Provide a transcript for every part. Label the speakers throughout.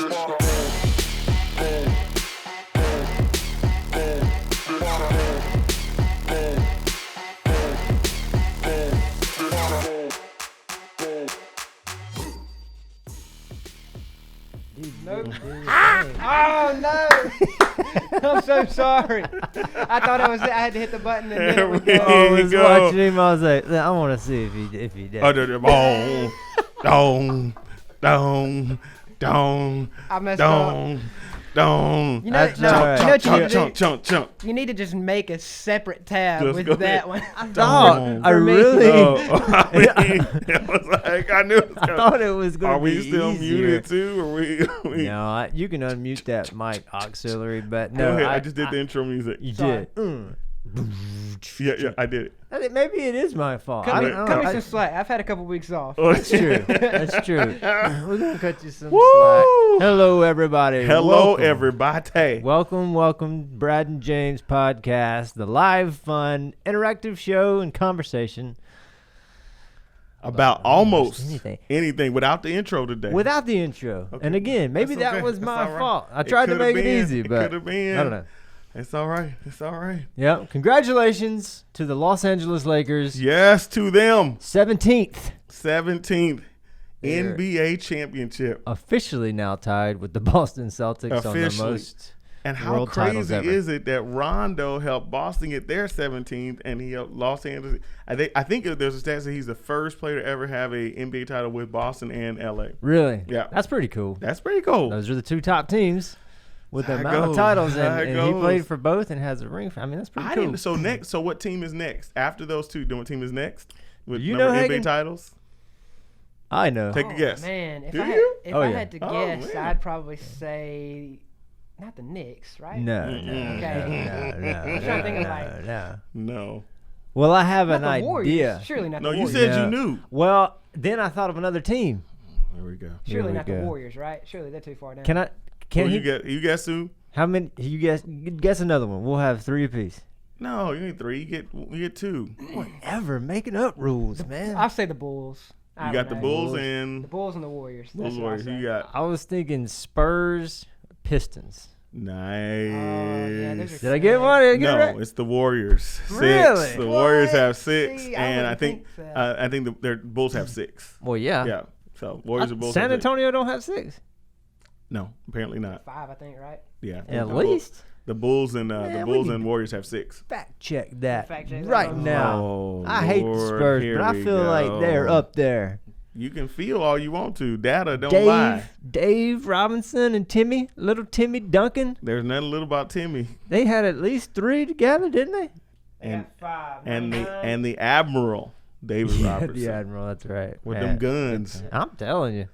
Speaker 1: Nope. Oh no! I'm so sorry. I thought I had to hit the button and then it would go.
Speaker 2: I was watching him. I was like, I want to see if he did.
Speaker 1: I messed up. You need to just make a separate tab
Speaker 2: just
Speaker 1: with that one.
Speaker 2: I thought. I really.
Speaker 3: It was like I knew.
Speaker 2: I thought it was going to be easier.
Speaker 3: Are we still muted too? Or we?
Speaker 2: No, you can unmute that mic auxiliary, but
Speaker 3: no.
Speaker 2: No,
Speaker 3: I just did the intro music.
Speaker 2: You did.
Speaker 3: Yeah, I did it.
Speaker 2: Maybe it is my fault.
Speaker 1: Cut me some slack. I've had a couple weeks off.
Speaker 2: That's true. That's true. We're gonna cut you some slack. Hello, everybody.
Speaker 3: Hello, everybody.
Speaker 2: Welcome, Brad and James Podcast, the live, fun, interactive show and conversation
Speaker 3: about almost anything without the intro today.
Speaker 2: Without the intro. Okay. And again, maybe that was my fault. I tried to make it easy, but
Speaker 3: could have been.
Speaker 2: I don't know.
Speaker 3: It's all right. It's all right.
Speaker 2: Yep. Congratulations to the Los Angeles Lakers.
Speaker 3: Yes, to them.
Speaker 2: 17th
Speaker 3: NBA championship.
Speaker 2: Officially now tied with the Boston Celtics on the most.
Speaker 3: And how crazy is it that Rondo helped Boston get their 17th and he helped Los Angeles? I think there's a stat that he's the first player to ever have a NBA title with Boston and LA.
Speaker 2: Really?
Speaker 3: Yeah.
Speaker 2: That's pretty cool.
Speaker 3: That's pretty cool.
Speaker 2: Those are the two top teams. With the amount of titles, and he played for both and has a ring. I mean, that's pretty cool.
Speaker 3: So what team is next? After those two, what team is next? With
Speaker 2: NBA
Speaker 3: titles?
Speaker 2: I know.
Speaker 3: Take a guess.
Speaker 1: Man, if I had to guess, I'd probably say not the Knicks, right?
Speaker 2: No.
Speaker 1: Okay.
Speaker 2: No.
Speaker 1: I'm trying to think of
Speaker 3: No.
Speaker 2: Well, I have an idea.
Speaker 1: Warriors. Surely not the Warriors.
Speaker 3: No, you said you knew.
Speaker 2: Well, then I thought of another team.
Speaker 3: There we go.
Speaker 1: Surely not the Warriors, right? Surely they're too far down.
Speaker 3: You guess who?
Speaker 2: How many? You guess another one. We'll have three apiece.
Speaker 3: No, you need three. You get two.
Speaker 2: Whatever, making up rules, man.
Speaker 1: I'll say the Bulls.
Speaker 3: You got the Bulls and
Speaker 1: the Warriors.
Speaker 3: Bulls, Warriors. You got.
Speaker 2: I was thinking Spurs, Pistons.
Speaker 3: Nice.
Speaker 2: Did I get one?
Speaker 3: No, it's the Warriors. 6.
Speaker 2: Really?
Speaker 3: The Warriors have 6, and I think their Bulls have 6.
Speaker 2: Well, yeah.
Speaker 3: Yeah. So Warriors and Bulls.
Speaker 2: San Antonio don't have 6.
Speaker 3: No, apparently not.
Speaker 1: 5, I think, right?
Speaker 3: Yeah.
Speaker 2: At least.
Speaker 3: The Bulls and Warriors have 6.
Speaker 2: Fact check that right now. I hate the Spurs, but I feel like they're up there.
Speaker 3: You can feel all you want to. Data don't lie.
Speaker 2: Dave Robinson and little Timmy Duncan.
Speaker 3: There's nothing little about Timmy.
Speaker 2: They had at least 3 together, didn't they?
Speaker 1: And 5.
Speaker 3: And the Admiral, David Robertson.
Speaker 2: The Admiral, that's right.
Speaker 3: With them guns.
Speaker 2: I'm telling you.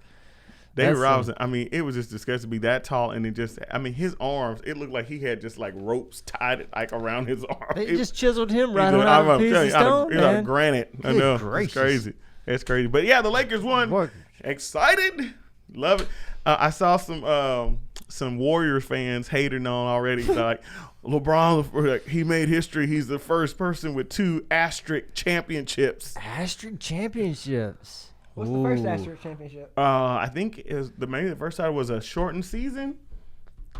Speaker 3: David Robinson, I mean, it was just disgusting to be that tall, and his arms, it looked like he had just like ropes tied around his arm.
Speaker 2: They just chiseled him right around a piece of stone,
Speaker 3: out of granite. I know.
Speaker 2: Gracious.
Speaker 3: It's crazy. It's crazy. But yeah, the Lakers won. Excited. Love it. I saw some Warriors fans hating on already. Like, LeBron, he made history. He's the first person with 2 asterisk championships.
Speaker 2: Asterisk championships.
Speaker 1: What's the first asterisk championship?
Speaker 3: I think it was maybe the first time was a shortened season.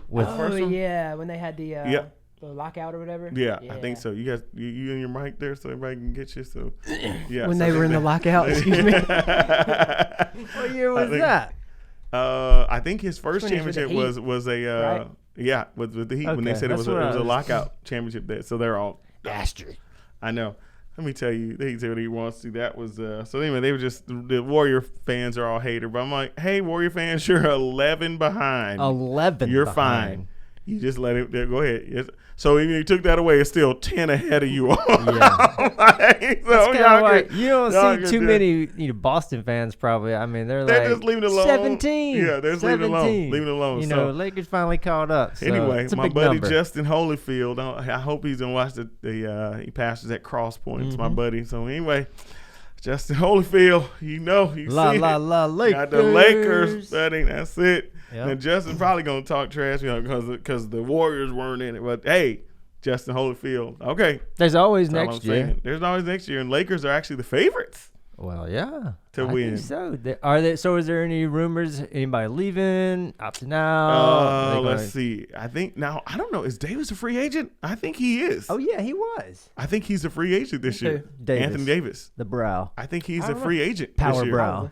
Speaker 1: When they had the lockout or whatever.
Speaker 3: Yeah, I think so. You guys, you and your mic there, so everybody can get you. So yeah.
Speaker 1: When they were in the lockout, excuse me.
Speaker 2: What year was that?
Speaker 3: I think his first championship was with the Heat when they said it was a lockout championship there. So they're all
Speaker 2: asterisk.
Speaker 3: I know. Let me tell you, he said what he wants to. That was so anyway. They were just the Warrior fans are all hater, but I'm like, hey, Warrior fans, you're 11 behind.
Speaker 2: 11.
Speaker 3: You're
Speaker 2: behind.
Speaker 3: fine. You just let it go ahead. Yes. So even if you took that away, it's still 10 ahead of you. Yeah.
Speaker 2: You don't see too many Boston fans probably. I mean, they're like
Speaker 3: just leaving it alone.
Speaker 2: 17.
Speaker 3: Yeah, they're just leaving it alone.
Speaker 2: Lakers finally caught up. So
Speaker 3: anyway,
Speaker 2: it's a
Speaker 3: my
Speaker 2: big
Speaker 3: buddy
Speaker 2: number.
Speaker 3: Justin Holyfield, I hope he's gonna watch he passes at Cross Point. It's my buddy. So anyway, Justin Holyfield, you see
Speaker 2: Lakers.
Speaker 3: Got the Lakers, buddy. That's it.
Speaker 2: Yep.
Speaker 3: And Justin probably gonna talk trash, because the Warriors weren't in it. But hey, Justin Holyfield, okay.
Speaker 2: There's always next year.
Speaker 3: There's always next year, and Lakers are actually the favorites.
Speaker 2: Well, yeah.
Speaker 3: To
Speaker 2: I
Speaker 3: win.
Speaker 2: think so. So is there any rumors? Anybody leaving? Opting out?
Speaker 3: Let's see. I think now, I don't know. Is Davis a free agent? I think he is.
Speaker 2: Oh, yeah, he was.
Speaker 3: I think he's a free agent this year.
Speaker 2: Davis.
Speaker 3: Anthony Davis.
Speaker 2: The brow.
Speaker 3: I think he's a free agent
Speaker 2: Power
Speaker 3: this year.
Speaker 2: brow.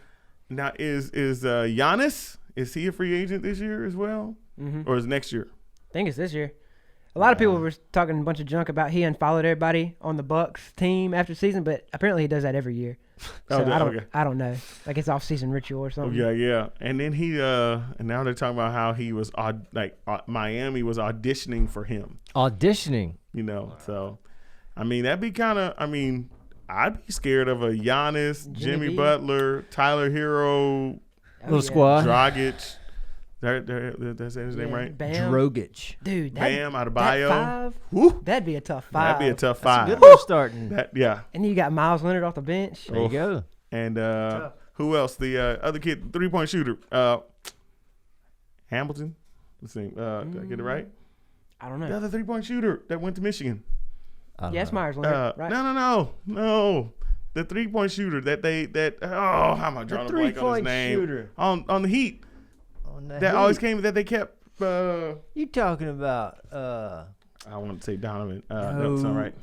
Speaker 3: Now, is Giannis, is he a free agent this year as well? Or is it next year?
Speaker 1: I think it's this year. A lot of people were talking a bunch of junk about he unfollowed everybody on the Bucks team after season, but apparently he does that every year. So I don't know. Like it's off-season ritual or something.
Speaker 3: Yeah. And then and now they're talking about how he was Miami was auditioning for him.
Speaker 2: Auditioning.
Speaker 3: So I mean that'd be kind of. I mean, I'd be scared of a Giannis, Jimmy Butler, Tyler Hero,
Speaker 2: little squad,
Speaker 3: Dragic. That's his name, right?
Speaker 1: Bam.
Speaker 2: Drogic.
Speaker 1: Dude,
Speaker 3: Bam, Adebayo.
Speaker 1: That'd be a tough five.
Speaker 3: That'd be a tough five.
Speaker 2: That's a good starting.
Speaker 3: Yeah.
Speaker 1: And then you got Miles Leonard off the bench.
Speaker 2: There you go.
Speaker 3: And who else? The other kid, 3-point shooter. Hamilton. Let's see. Did I get it right?
Speaker 1: I don't know.
Speaker 3: The other 3-point shooter that went to Michigan.
Speaker 1: Yes, Myers Leonard, right?
Speaker 3: No. The 3-point shooter how am I drawing a blank on his name?
Speaker 2: Shooter.
Speaker 3: On the Heat. Always came that they kept.
Speaker 2: You talking about?
Speaker 3: I want to say Donovan. That's all right.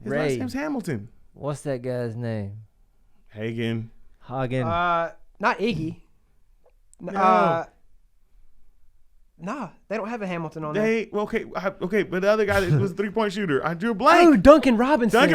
Speaker 3: His
Speaker 2: Ray.
Speaker 3: last name's Hamilton.
Speaker 2: What's that guy's name?
Speaker 3: Hagen.
Speaker 1: Not Iggy. No, they don't have a Hamilton on there.
Speaker 3: Okay, but the other guy that was a 3-point shooter, I drew a blank.
Speaker 1: Oh, Duncan Robinson.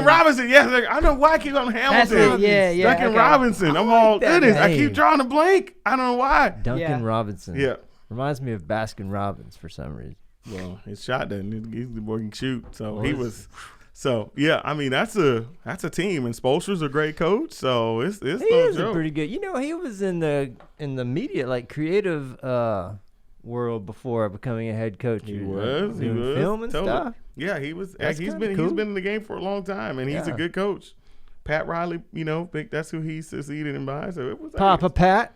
Speaker 3: Yes. I don't know why I keep on Hamilton.
Speaker 1: That's it. Yeah.
Speaker 3: Duncan Robinson. I'm all goodness. I keep
Speaker 2: name.
Speaker 3: drawing a blank. I don't know why.
Speaker 2: Duncan Robinson.
Speaker 3: Yeah.
Speaker 2: Reminds me of Baskin Robbins for some reason.
Speaker 3: Well, his shot doesn't. He's the boy can shoot. So he was. So yeah, I mean that's a team, and Spoelstra's a great coach. So it's
Speaker 2: he
Speaker 3: no
Speaker 2: is
Speaker 3: joke.
Speaker 2: a pretty good. He was in the media, like creative world before becoming a head coach.
Speaker 3: He was
Speaker 2: film and stuff.
Speaker 3: Yeah, he was.
Speaker 2: That's
Speaker 3: He's
Speaker 2: cool.
Speaker 3: been in the game for a long time, and he's a good coach. Pat Riley, that's who he succeeded in by. So it was
Speaker 2: Papa Pat.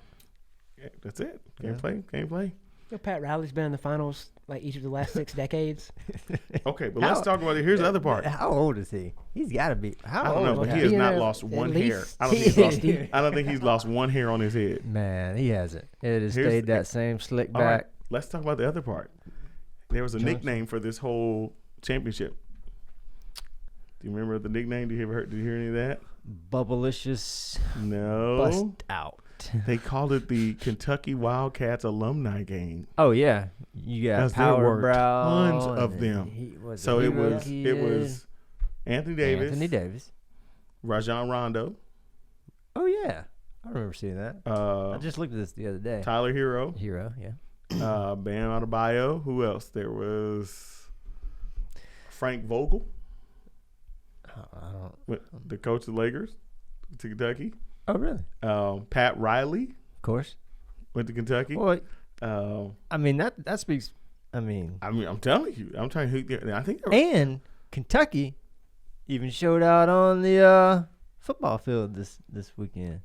Speaker 3: Yeah, that's it. Can't play.
Speaker 1: Pat Riley's been in the finals like each of the last 6 decades.
Speaker 3: Okay, but let's talk about it. Here's the other part.
Speaker 2: How old is he? He's got to be.
Speaker 3: I don't know, but he has not lost one hair. I don't think he's lost one hair on his head.
Speaker 2: Man, he hasn't. It has stayed that same slick back.
Speaker 3: Right, let's talk about the other part. There was a nickname for this whole championship. Do you remember the nickname? Did you hear any of that?
Speaker 2: Bubblicious.
Speaker 3: No.
Speaker 2: Bust out.
Speaker 3: They called it the Kentucky Wildcats alumni game.
Speaker 2: Oh yeah, you got Power Brow.
Speaker 3: Tons of them. It was Anthony Davis. Rajon Rondo.
Speaker 2: Oh yeah, I remember seeing that. I just looked at this the other day.
Speaker 3: Tyler Hero,
Speaker 2: yeah.
Speaker 3: Bam Adebayo. Who else? There was Frank Vogel. The coach of the Lakers to Kentucky.
Speaker 2: Oh, really?
Speaker 3: Pat Riley,
Speaker 2: of course,
Speaker 3: went to Kentucky.
Speaker 2: Well, I mean that speaks. I'm
Speaker 3: telling you, I'm trying to. I think.
Speaker 2: And Kentucky even showed out on the football field this weekend.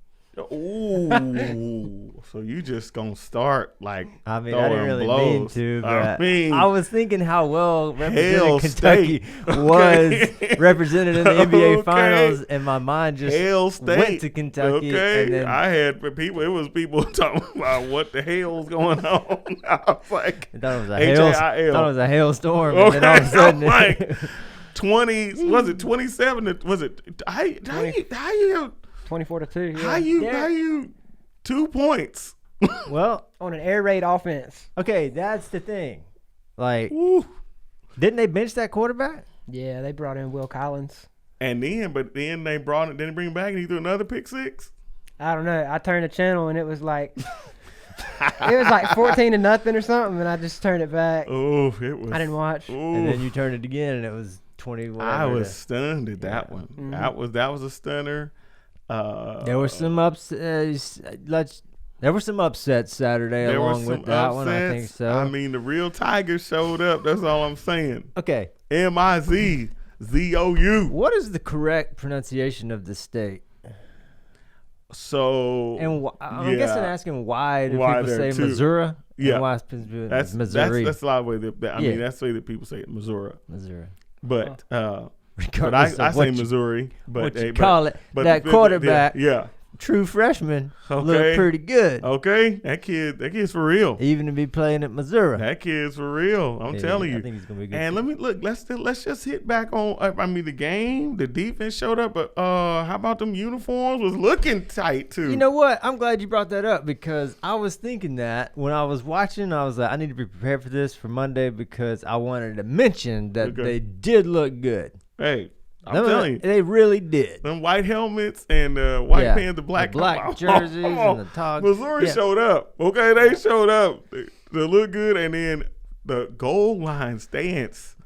Speaker 3: Ooh, so you just gonna start like?
Speaker 2: I didn't really mean to, but I was thinking how well represented Kentucky was represented in the NBA Finals, and my mind just went to Kentucky.
Speaker 3: Okay,
Speaker 2: and then
Speaker 3: I had people. It was people talking about what the hell's going on. I was like,
Speaker 2: I thought it was a hailstorm, and then all of a sudden,
Speaker 3: like 20. Was it 27? Was it? How you?
Speaker 1: 24-2.
Speaker 3: Yeah. How you 2 points?
Speaker 2: Well,
Speaker 1: on an air raid offense.
Speaker 2: Okay, that's the thing. Like, didn't they bench that quarterback?
Speaker 1: Yeah, they brought in Will Collins.
Speaker 3: And then they brought it. Didn't bring him back, and he threw another pick six.
Speaker 1: I don't know. I turned the channel and it was like 14-0 or something, and I just turned it back.
Speaker 3: Oh, it was.
Speaker 1: I didn't watch.
Speaker 2: And then you turned it again, and it was 20.
Speaker 3: I was stunned at that one.
Speaker 1: Mm-hmm.
Speaker 3: That was a stunner.
Speaker 2: There were some upsets. There were some upsets Saturday along with that one. I think so.
Speaker 3: I mean, the real Tigers showed up. That's all I'm saying.
Speaker 2: Okay.
Speaker 3: MIZZOU.
Speaker 2: What is the correct pronunciation of the state?
Speaker 3: So,
Speaker 2: and I'm guessing asking why people say Missouri.
Speaker 3: Yeah,
Speaker 2: why
Speaker 3: that's
Speaker 2: Missouri.
Speaker 3: That's a lot of way that mean that's the way that people say it, Missouri.
Speaker 2: Missouri.
Speaker 3: But But I say Missouri. But
Speaker 2: what you call it? But that quarterback.
Speaker 3: Yeah.
Speaker 2: True freshman look pretty good.
Speaker 3: Okay, that kid's for real.
Speaker 2: Even to be playing at Missouri,
Speaker 3: that kid's for real. I'm telling you.
Speaker 2: I think he's gonna be good.
Speaker 3: And let me look. Let's just hit back on. I mean, the game, the defense showed up, but how about them uniforms? Was looking tight too.
Speaker 2: You know what? I'm glad you brought that up because I was thinking that when I was watching, I was like, I need to be prepared for this for Monday because I wanted to mention that they did look good.
Speaker 3: Hey. I'm telling you.
Speaker 2: They really did.
Speaker 3: Them white helmets and white pants, the black
Speaker 2: jerseys and the togs.
Speaker 3: Missouri showed up. Okay, they showed up. They look good. And then the goal line stance.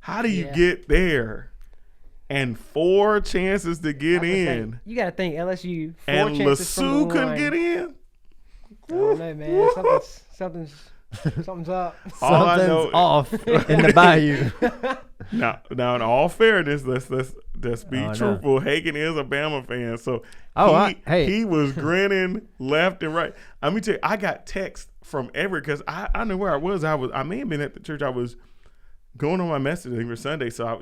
Speaker 3: How do you get there? And 4 chances to get in.
Speaker 1: You got to think LSU. 4
Speaker 3: and
Speaker 1: chances
Speaker 3: LeSue couldn't get in?
Speaker 1: I don't know, man. Something's up.
Speaker 2: Something's off in the bayou.
Speaker 3: Now, in all fairness, let's be truthful. No. Hagen is a Bama fan, so he was grinning left and right. Let me tell you, I got texts from every because I knew where I was. I may have been at the church. I was going on my messaging for Sunday, so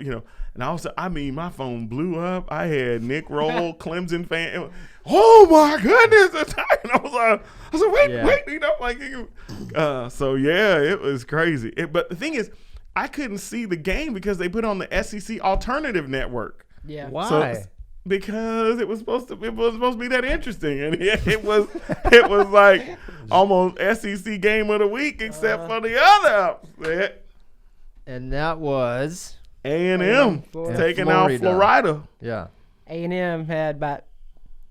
Speaker 3: my phone blew up. I had Nick Roll, Clemson fan. Oh my goodness! And I was wait, so it was crazy. But the thing is, I couldn't see the game because they put on the SEC Alternative Network.
Speaker 1: Yeah.
Speaker 2: Why?
Speaker 3: So, because it was supposed to be that interesting, and it was like almost SEC game of the week, except for the other upset.
Speaker 2: And that was
Speaker 3: A&M taking out Florida.
Speaker 2: Yeah.
Speaker 1: A&M had about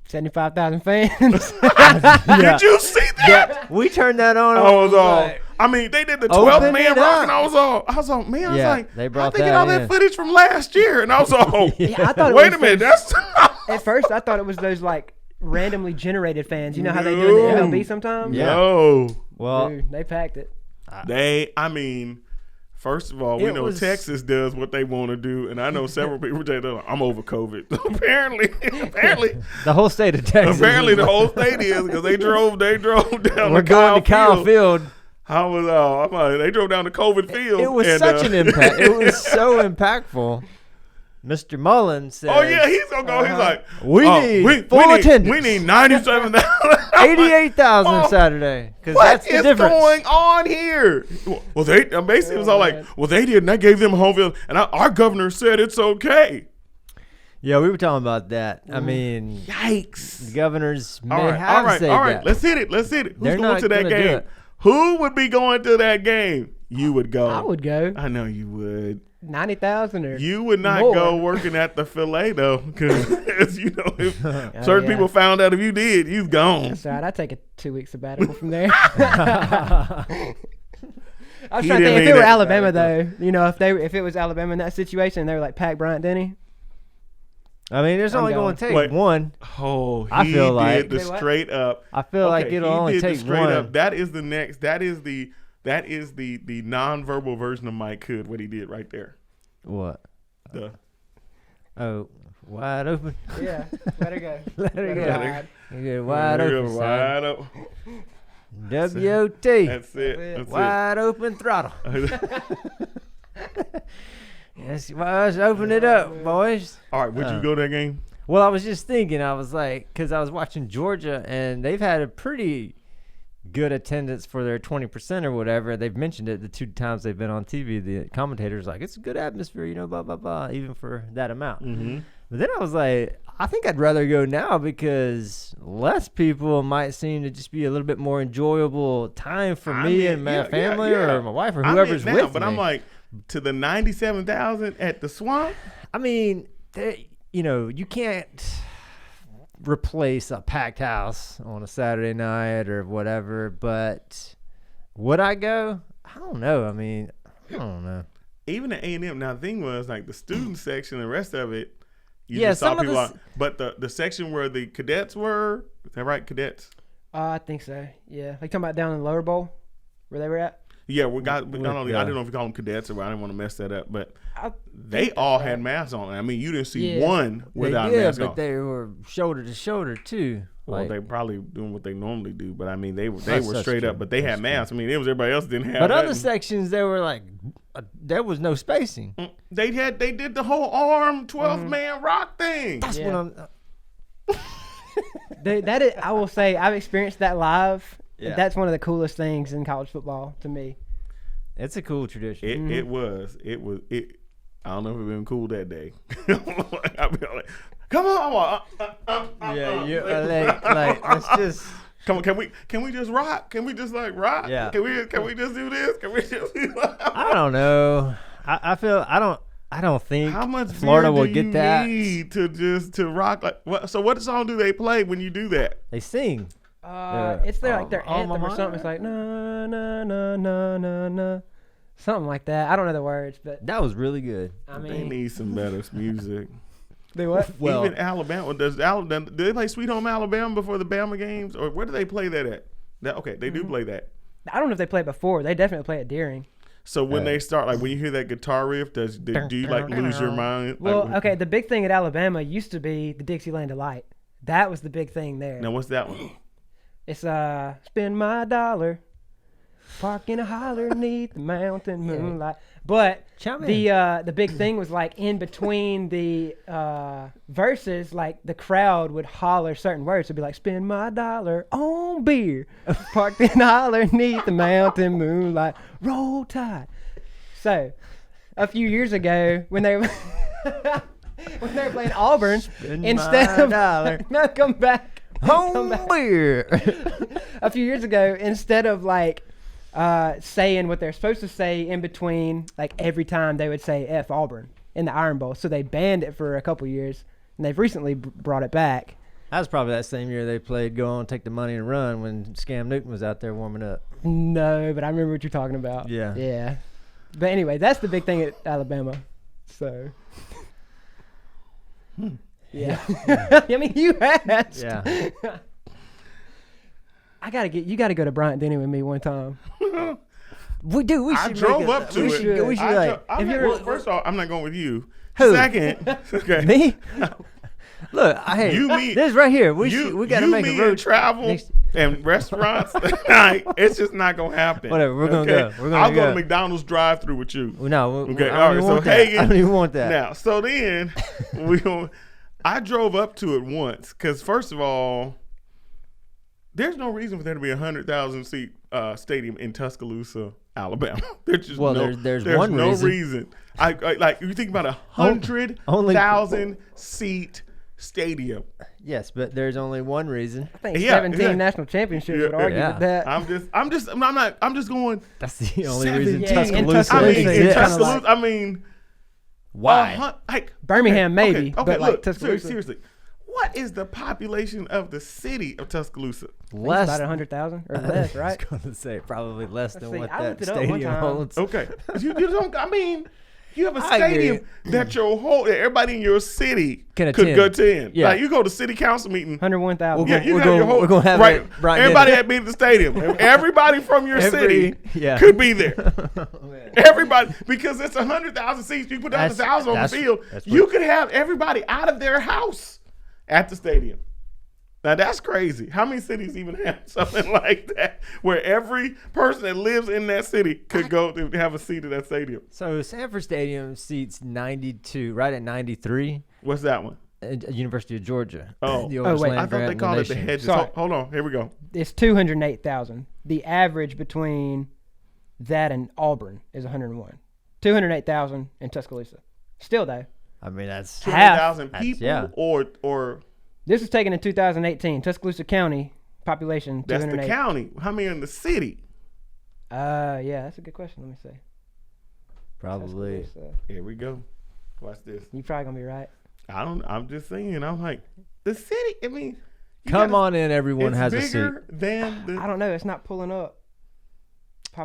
Speaker 1: 75,000 fans.
Speaker 3: Did you see that?
Speaker 2: Yeah, we turned that on.
Speaker 3: I was all. I mean, they did the 12th man rock, and I was all, man. I was like,
Speaker 2: they brought
Speaker 3: I think all that footage from last year, and I was all,
Speaker 1: I thought
Speaker 3: wait a minute, that's.
Speaker 1: At first, I thought it was those like randomly generated fans. You know how they do in the MLB sometimes?
Speaker 3: Yeah. No.
Speaker 2: Well,
Speaker 1: dude, they packed it.
Speaker 3: First of all, we know Texas does what they want to do, and I know several people say, I'm over COVID. apparently,
Speaker 2: the whole state of Texas.
Speaker 3: Apparently, the whole state is because they drove down.
Speaker 2: We're going to Kyle Field.
Speaker 3: They drove down to COVID Field.
Speaker 2: It was such an impact. It was so impactful. Mr. Mullins said,
Speaker 3: "Oh yeah, he's gonna go." He's like,
Speaker 2: "We need full attendance.
Speaker 3: We need 97,000,
Speaker 2: 88,000 Saturday.
Speaker 3: What is going on here?" Well, they basically was all like, "Well, they did, and I gave them a home field, and our governor said it's okay."
Speaker 2: Yeah, we were talking about that. I mean,
Speaker 3: yikes!
Speaker 2: The governors may
Speaker 3: all
Speaker 2: have said
Speaker 3: that. All right,
Speaker 2: that.
Speaker 3: let's hit it. Who's going to that game? Who would be going to that game? You would go.
Speaker 1: I would go.
Speaker 3: I know you would.
Speaker 1: 90,000 or
Speaker 3: you would not
Speaker 1: more.
Speaker 3: Go working at the filet though, because if certain people found out if you did, you've gone.
Speaker 1: That's all right. I'd take a 2-week sabbatical from there. I was trying to think if it were Alabama though. You know, if it was Alabama in that situation, and they were like pack Bryant-Denny.
Speaker 2: I mean, there's only going to take one.
Speaker 3: Oh,
Speaker 2: I feel like
Speaker 3: the straight up.
Speaker 2: I feel like it'll only take one. Up.
Speaker 3: That is the next. That is the nonverbal version of Mike Hood. What he did right there.
Speaker 2: What? Wide open.
Speaker 1: Yeah, let her go.
Speaker 2: Let her go. You get wide open.
Speaker 3: Wide open.
Speaker 2: W-O-T.
Speaker 3: That's it.
Speaker 2: Wide open throttle. Yes, let's open it up, boys.
Speaker 3: All right, would you go to that game?
Speaker 2: Well, I was just thinking, I was like, because I was watching Georgia, and they've had a pretty good attendance for their 20% or whatever. They've mentioned it the 2 times they've been on TV. The commentators like, it's a good atmosphere, blah, blah, blah, even for that amount.
Speaker 3: Mm-hmm.
Speaker 2: But then I was like, I think I'd rather go now because less people might seem to just be a little bit more enjoyable time for me and my family or my wife or whoever's with me.
Speaker 3: But I'm like, to the 97,000 at the Swamp?
Speaker 2: I mean, you can't replace a packed house on a Saturday night or whatever, but would I go? I don't know. I mean, I don't know.
Speaker 3: Even at A&M, now the thing was like the student section, the rest of it, you just saw people but the section where the cadets were, is that right, cadets?
Speaker 1: I think so, yeah. Like talking about down in the lower bowl where they were at?
Speaker 3: Yeah, I don't know if you call them cadets or I didn't want to mess that up, but they all had masks on. I mean, you didn't see one without a mask on.
Speaker 2: But they were shoulder to shoulder too.
Speaker 3: Well, they probably doing what they normally do, but I mean they were straight up, but they had masks. I mean, it was everybody else didn't have.
Speaker 2: But other sections, they were like, there was no spacing.
Speaker 3: They did the whole arm 12-man rock thing.
Speaker 2: That's what I'm.
Speaker 1: That is, I will say, I've experienced that live.
Speaker 2: Yeah.
Speaker 1: That's one of the coolest things in college football to me.
Speaker 2: It's a cool tradition.
Speaker 3: It was. I don't know if it been cool that day. I'll be like, come on.
Speaker 2: Let's just.
Speaker 3: Come on, can we just rock? Can we just rock?
Speaker 2: Yeah.
Speaker 3: Can we just do this? Can we just?
Speaker 2: I don't know. I don't think
Speaker 3: how much
Speaker 2: Florida
Speaker 3: beer
Speaker 2: will
Speaker 3: do
Speaker 2: get
Speaker 3: you
Speaker 2: that.
Speaker 3: need to rock So what song do they play when you do that?
Speaker 2: They sing.
Speaker 1: It's their anthem or something. It's like na na na na na na, something like that. I don't know the words, but
Speaker 2: that was really good.
Speaker 1: I mean,
Speaker 3: they need some better music.
Speaker 1: They what?
Speaker 3: Well, even Alabama do they play Sweet Home Alabama before the Bama games, or where do they play that at? They do play that.
Speaker 1: I don't know if they play it before. They definitely play it during.
Speaker 3: So when they start, when you hear that guitar riff, do you lose your mind?
Speaker 1: Well, the big thing at Alabama used to be the Dixieland Delight. That was the big thing there.
Speaker 3: Now what's that one?
Speaker 1: It's spend my dollar, park in a holler neath the mountain moonlight. But the big thing was in between the verses, the crowd would holler certain words. It'd be like, spend my dollar on beer, parked in a holler neath the mountain moonlight, roll tide. So a few years ago when they were playing Auburn, instead of dollar, no, come back.
Speaker 2: Home beer.
Speaker 1: A few years ago, instead of saying what they're supposed to say in between, every time they would say F Auburn in the Iron Bowl. So they banned it for a couple years, and they've recently brought it back.
Speaker 2: That was probably that same year they played Go On, Take the Money and Run when Scam Newton was out there warming up.
Speaker 1: No, but I remember what you're talking about.
Speaker 2: Yeah.
Speaker 1: Yeah. But anyway, that's the big thing at Alabama. So. Yeah. I mean, you asked.
Speaker 2: Yeah.
Speaker 1: You gotta go to Bryant Denny with me one time.
Speaker 2: We should.
Speaker 3: I drove up to it.
Speaker 2: We should
Speaker 3: first of all, I'm not going with you.
Speaker 2: Who?
Speaker 3: Second, okay.
Speaker 2: Me? Look, this right here. We gotta make a road
Speaker 3: travel and restaurants. It's just not gonna happen.
Speaker 2: Whatever, we're gonna go.
Speaker 3: I'll go to McDonald's drive-through with you.
Speaker 2: No,
Speaker 3: okay.
Speaker 2: All right. So Hagen, I don't even want that.
Speaker 3: Now, so then I drove up to it once because first of all, there's no reason for there to be 100,000 seat stadium in Tuscaloosa, Alabama. There's just
Speaker 2: there's
Speaker 3: no reason. I you think about 100,000 seat stadium.
Speaker 2: Yes, but there's only one reason.
Speaker 1: I think 17 national championships would argue with that. I'm
Speaker 3: just going.
Speaker 2: That's the only reason
Speaker 3: Tuscaloosa
Speaker 2: exists.
Speaker 3: I mean,
Speaker 2: why?
Speaker 1: Birmingham maybe,
Speaker 3: okay,
Speaker 1: but
Speaker 3: look,
Speaker 1: Tuscaloosa.
Speaker 3: seriously. What is the population of the city of Tuscaloosa?
Speaker 1: Less, about 100,000 or less, right?
Speaker 2: I was going to say probably less than what that
Speaker 1: stadium
Speaker 2: holds.
Speaker 3: Okay, you don't. I mean, you have a stadium that everybody in your city could go attend.
Speaker 2: Yeah.
Speaker 3: You go to city council meeting.
Speaker 1: 101,000.
Speaker 2: We're going to have
Speaker 3: right. Everybody had to be at the stadium. Everybody from your city could be there. Everybody, because it's 100,000 seats. You put 100,000 on the field. You could have everybody out of their house at the stadium. Now that's crazy. How many cities even have something like that where every person that lives in that city could go to have a seat at that stadium?
Speaker 2: So Sanford Stadium seats 92, right at 93.
Speaker 3: What's that one?
Speaker 2: University of Georgia.
Speaker 3: Oh, wait. I thought they called it the Hedges. Hold on. Here we go.
Speaker 1: It's 208,000. The average between that and Auburn is 101. 208,000 in Tuscaloosa. Still though.
Speaker 2: I mean, that's
Speaker 3: 200,000 people, or
Speaker 1: this was taken in 2018. Tuscaloosa County population 208.
Speaker 3: That's the county. How many in the city?
Speaker 1: Yeah, that's a good question. Let me see.
Speaker 2: Probably.
Speaker 3: Here we go. Watch this.
Speaker 1: You're probably gonna be right.
Speaker 3: I'm just saying. I'm like the city. I mean,
Speaker 2: come on in. Everyone has a seat.
Speaker 3: Bigger than the.
Speaker 1: I don't know. It's not pulling up.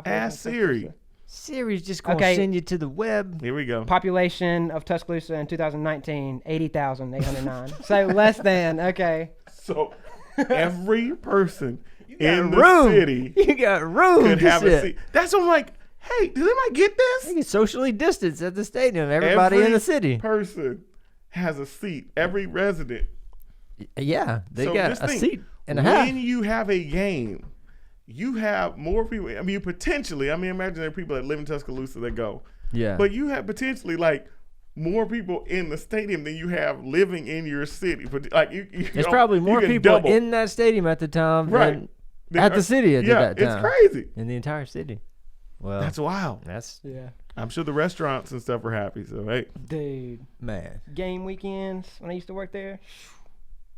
Speaker 3: Ask Siri.
Speaker 2: Siri's just going to send you to the web.
Speaker 3: Here we go.
Speaker 1: Population of Tuscaloosa in 2019, 80,809. So less than, okay.
Speaker 3: So every person in the city
Speaker 2: you got room
Speaker 3: could have a seat. That's what I'm like, hey, does anybody get this?
Speaker 2: You can socially distance at the stadium. Everybody in the city.
Speaker 3: Every person has a seat. Every resident.
Speaker 2: Yeah, they got a seat. and a half.
Speaker 3: When you have a game, you have more people. I mean, potentially. I mean, imagine there are people that live in Tuscaloosa that go.
Speaker 2: Yeah.
Speaker 3: But you have potentially like more people in the stadium than you have living in your city. But like
Speaker 2: there's probably more people in that stadium at the time than at the city at that time.
Speaker 3: It's crazy.
Speaker 2: In the entire city. Well,
Speaker 3: that's wild.
Speaker 1: Yeah.
Speaker 3: I'm sure the restaurants and stuff are happy. So hey,
Speaker 1: dude,
Speaker 2: man,
Speaker 1: game weekends when I used to work there.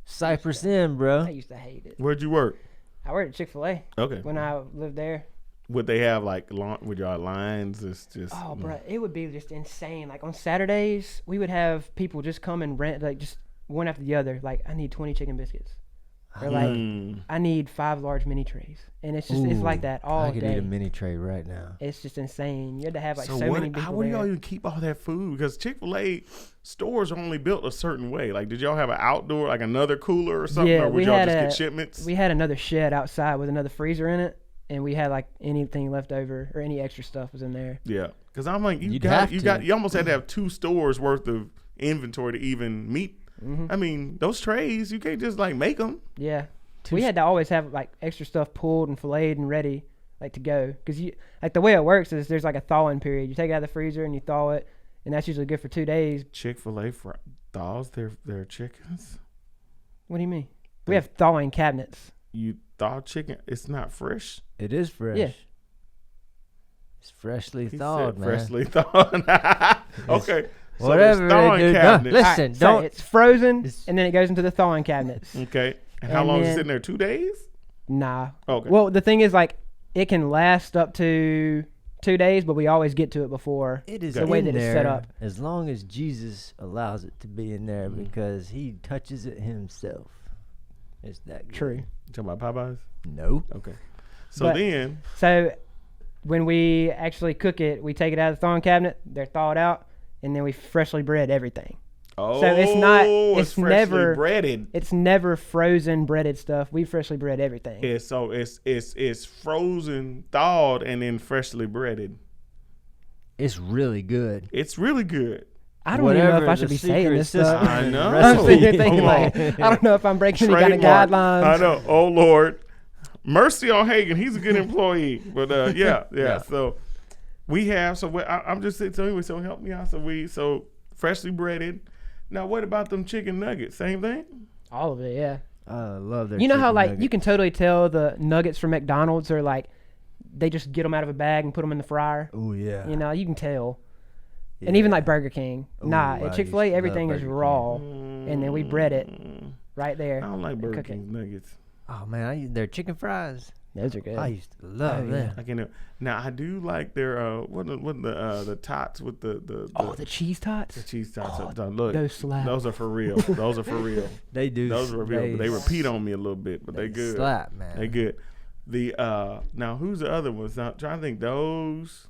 Speaker 2: Cypress Inn, bro.
Speaker 1: I used to hate it.
Speaker 3: Where'd you work?
Speaker 1: I worked at Chick-fil-A.
Speaker 3: Okay.
Speaker 1: When I lived there.
Speaker 3: Would they have like would y'all lines? It's just
Speaker 1: bro, it would be just insane. Like on Saturdays, we would have people just come and rent like just one after the other. Like I need 20 chicken biscuits, or like I need 5 large mini trays, and it's just it's like that all day.
Speaker 2: I could eat a mini tray right now.
Speaker 1: It's just insane. You had to have like so many people.
Speaker 3: How do y'all even keep all that food? Because Chick-fil-A stores are only built a certain way. Like, did y'all have an outdoor, like another cooler or something, or would y'all just get shipments?
Speaker 1: We had another shed outside with another freezer in it. And we had like anything left over or any extra stuff was in there.
Speaker 3: Yeah, because I'm like, you almost had to have 2 stores worth of inventory to even meet. Mm-hmm. I mean, those trays you can't just like make them.
Speaker 1: Yeah, we had to always have like extra stuff pulled and filleted and ready, like to go. Because you like the way it works is there's like a thawing period. You take it out of the freezer and you thaw it, and that's usually good for 2 days.
Speaker 3: Chick-fil-A thaws their chickens.
Speaker 1: What do you mean? We have thawing cabinets.
Speaker 3: You thaw chicken? It's not fresh.
Speaker 2: It is fresh.
Speaker 1: Yeah.
Speaker 2: It's freshly thawed, man.
Speaker 3: Freshly thawed. Okay.
Speaker 2: So whatever.
Speaker 3: Thawing cabinets.
Speaker 2: Listen, don't.
Speaker 1: It's frozen, and then it goes into the thawing cabinets.
Speaker 3: Okay. And how long is it sitting there? 2 days?
Speaker 1: Nah.
Speaker 3: Okay.
Speaker 1: Well, the thing is, like, it can last up to 2 days, but we always get to it before.
Speaker 2: It is
Speaker 1: the way that it's set up.
Speaker 2: As long as Jesus allows it to be in there, because he touches it himself. It's that good.
Speaker 1: True.
Speaker 3: You talking about Popeyes?
Speaker 2: No.
Speaker 3: Okay. So
Speaker 1: when we actually cook it, we take it out of the thawing cabinet. They're thawed out, and then we freshly bread everything.
Speaker 3: Oh,
Speaker 1: so it's not. It's
Speaker 3: never breaded.
Speaker 1: It's never frozen breaded stuff. We freshly bread everything.
Speaker 3: It's frozen, thawed, and then freshly breaded.
Speaker 2: It's really good.
Speaker 3: It's really good.
Speaker 1: I don't even know if I should be saying this stuff.
Speaker 3: I know.
Speaker 1: I'm thinking like, I don't know if I'm breaking any kind of guidelines.
Speaker 3: I know. Oh Lord, mercy on Hagen. He's a good employee. But yeah. So we have. So I'm just saying. So anyway, so help me out. So freshly breaded. Now what about them chicken nuggets? Same thing.
Speaker 1: All of it, yeah.
Speaker 2: I love their.
Speaker 1: You know how like
Speaker 2: nuggets.
Speaker 1: You can totally tell the nuggets from McDonald's are like they just get them out of a bag and put them in the fryer.
Speaker 2: Oh yeah.
Speaker 1: You know you can tell.
Speaker 2: Yeah.
Speaker 1: And even like Burger King.
Speaker 2: Ooh,
Speaker 1: at Chick-fil-A, everything is raw. And then we bread it right there.
Speaker 3: I don't like Burger King nuggets.
Speaker 2: Oh, man, their chicken fries.
Speaker 1: Those are good.
Speaker 2: I used to love them.
Speaker 3: I can. Now, I do like their, what the tots with
Speaker 1: the cheese tots?
Speaker 3: The cheese tots.
Speaker 1: Look, those slap.
Speaker 3: Those are for real. Those are for real.
Speaker 2: They do.
Speaker 3: Those are real. They repeat on me a little bit, but they good.
Speaker 2: Slap, man.
Speaker 3: They good. Now, who's the other ones? Now, I'm trying to think those,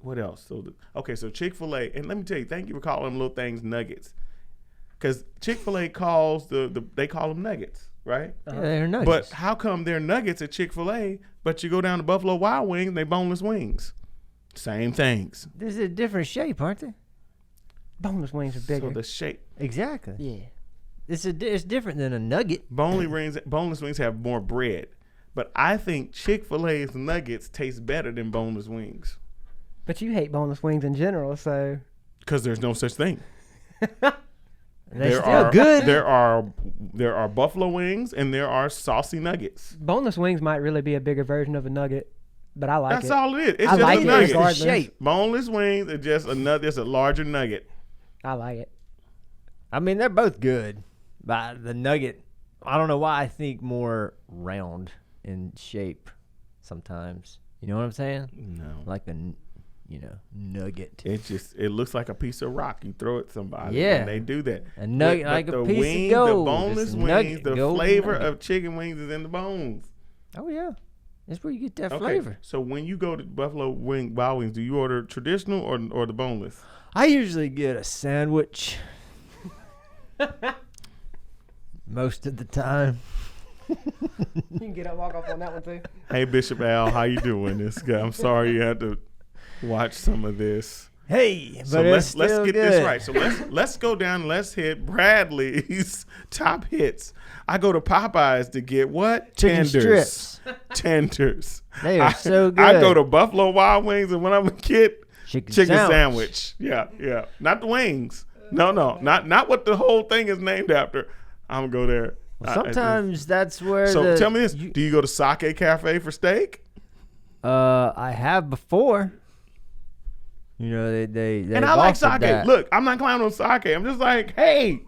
Speaker 3: what else? So Chick-fil-A, and let me tell you, thank you for calling them little things nuggets, because Chick-fil-A calls they call them nuggets, right?
Speaker 2: Yeah, they're nuggets.
Speaker 3: But how come they're nuggets at Chick-fil-A, but you go down to Buffalo Wild Wings and they boneless wings? Same things.
Speaker 2: This is a different shape, aren't they?
Speaker 1: Boneless wings are bigger.
Speaker 3: So the shape.
Speaker 2: Exactly.
Speaker 1: Yeah.
Speaker 2: It's different than a nugget.
Speaker 3: Boneless wings have more bread, but I think Chick-fil-A's nuggets taste better than boneless wings.
Speaker 1: But you hate boneless wings in general, so.
Speaker 3: Because there's no such thing.
Speaker 2: They're still good.
Speaker 3: There are buffalo wings and there are saucy nuggets.
Speaker 1: Boneless wings might really be a bigger version of a nugget, but I like
Speaker 3: That's
Speaker 1: it.
Speaker 3: all it is. It's
Speaker 1: I
Speaker 3: just
Speaker 1: like
Speaker 3: a
Speaker 1: it
Speaker 3: nugget.
Speaker 1: regardless.
Speaker 2: Shape.
Speaker 3: Boneless wings are just a larger nugget.
Speaker 1: I like it.
Speaker 2: I mean, they're both good, but the nugget, I don't know why I think more round in shape sometimes. You know what I'm saying?
Speaker 3: No.
Speaker 2: Like a nugget.
Speaker 3: It looks like a piece of rock. You throw it at somebody.
Speaker 2: Yeah.
Speaker 3: And they do that.
Speaker 2: A nugget,
Speaker 3: But
Speaker 2: like a
Speaker 3: the
Speaker 2: piece
Speaker 3: wing,
Speaker 2: of gold.
Speaker 3: The boneless
Speaker 2: Just
Speaker 3: wings,
Speaker 2: nugget,
Speaker 3: the
Speaker 2: gold
Speaker 3: flavor
Speaker 2: nugget.
Speaker 3: of chicken wings is in the bones.
Speaker 2: Oh, yeah. That's where you get that
Speaker 3: Okay.
Speaker 2: flavor.
Speaker 3: So when you go to Buffalo Wild Wings, do you order traditional or the boneless?
Speaker 2: I usually get a sandwich. Most of the time.
Speaker 1: You can get up, walk off on that one too.
Speaker 3: Hey, Bishop Al, how you doing? This guy. I'm sorry you had to watch some of this.
Speaker 2: Hey,
Speaker 3: So
Speaker 2: but
Speaker 3: let's
Speaker 2: it's still
Speaker 3: get
Speaker 2: good.
Speaker 3: this right. So let's go down and let's hit Bradley's top hits. I go to Popeyes to get what?
Speaker 2: Chicken
Speaker 3: Tenders.
Speaker 2: strips.
Speaker 3: Tenders.
Speaker 2: They are so good.
Speaker 3: I go to Buffalo Wild Wings, and when I'm a kid,
Speaker 2: chicken
Speaker 3: sandwich. Yeah. Not the wings. No. Not what the whole thing is named after. I'm gonna go there.
Speaker 2: Well, sometimes that's where.
Speaker 3: So tell me this: do you go to Sake Cafe for steak?
Speaker 2: I have before. You know, they
Speaker 3: and I like sake.
Speaker 2: That.
Speaker 3: Look, I'm not clowning on sake. I'm just like, hey,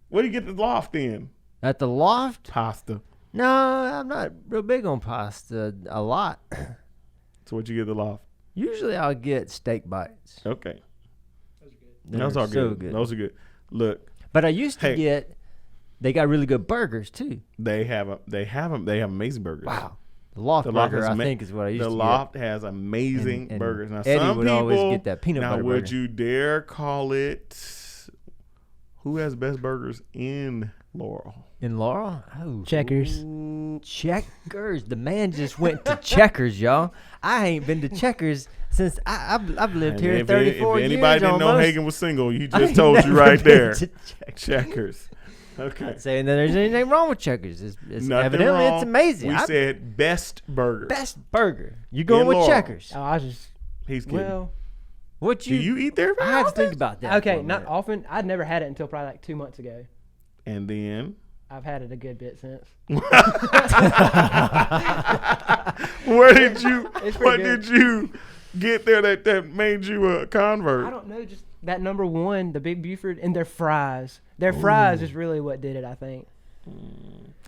Speaker 3: where do you get the loft in?
Speaker 2: At the loft?
Speaker 3: Pasta.
Speaker 2: No, I'm not real big on pasta a lot.
Speaker 3: So what'd you get at the loft?
Speaker 2: Usually I'll get steak bites.
Speaker 3: Okay.
Speaker 2: Those
Speaker 3: are
Speaker 2: so
Speaker 3: good. Those are good. Look.
Speaker 2: But I used to get, they got really good burgers too.
Speaker 3: They have amazing burgers.
Speaker 2: Wow. The Loft burger, I think, is what I used to get.
Speaker 3: The Loft has amazing burgers. Now,
Speaker 2: Eddie
Speaker 3: some
Speaker 2: would
Speaker 3: people
Speaker 2: always get that peanut butter
Speaker 3: Now, would
Speaker 2: burger.
Speaker 3: you dare call it? Who has best burgers in Laurel?
Speaker 2: In Laurel? Oh,
Speaker 1: Checkers.
Speaker 2: Ooh, Checkers. The man just went to Checkers, y'all. I ain't been to Checkers since I've lived here 34
Speaker 3: If
Speaker 2: years.
Speaker 3: anybody didn't know
Speaker 2: almost.
Speaker 3: Hagen was single, he just told you right there. Checkers. Okay.
Speaker 2: Not saying that there's anything wrong with Checkers. It's evidently
Speaker 3: wrong.
Speaker 2: it's amazing.
Speaker 3: We said best burger.
Speaker 2: Best burger. You going
Speaker 3: In
Speaker 2: with
Speaker 3: Laurel.
Speaker 2: Checkers?
Speaker 1: Oh, I just
Speaker 3: He's kidding.
Speaker 1: well.
Speaker 2: What
Speaker 3: Do you eat there?
Speaker 2: I had to think about that.
Speaker 1: Okay,
Speaker 2: for a
Speaker 1: not
Speaker 2: minute.
Speaker 1: often. I'd never had it until probably like 2 months ago.
Speaker 3: And then
Speaker 1: I've had it a good bit since.
Speaker 3: where did you?
Speaker 1: It's
Speaker 3: What
Speaker 1: pretty good.
Speaker 3: did you get there that made you a convert?
Speaker 1: I don't know, just that number one, the Big Buford, and their fries. Their fries is really what did it, I think.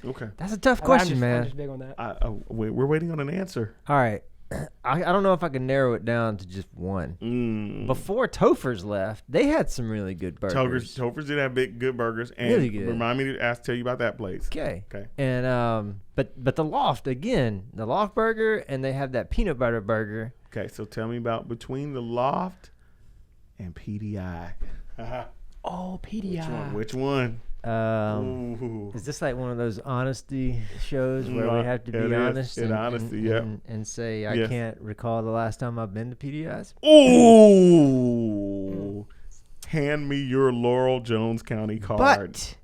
Speaker 3: Okay.
Speaker 2: That's a tough
Speaker 1: I'm
Speaker 2: question,
Speaker 1: just,
Speaker 2: man.
Speaker 1: I'm just big on that.
Speaker 3: We're waiting on an answer.
Speaker 2: All right. I don't know if I can narrow it down to just one. Before Topher's left, they had some really good burgers.
Speaker 3: Topher's did have good burgers. And
Speaker 2: Really good.
Speaker 3: Remind me to tell you about that place.
Speaker 2: Okay.
Speaker 3: Okay.
Speaker 2: And but the Loft again, the Loft burger, and they have that peanut butter burger.
Speaker 3: Okay, so tell me about between the Loft and PDI.
Speaker 1: Oh, PDI.
Speaker 3: Which one? Ooh.
Speaker 2: Is this like one of those honesty shows where we have to be
Speaker 3: It is.
Speaker 2: honest and say I
Speaker 3: Yes.
Speaker 2: can't recall the last time I've been to PDIs?
Speaker 3: Ooh. Hand me your Laurel Jones County card.
Speaker 2: But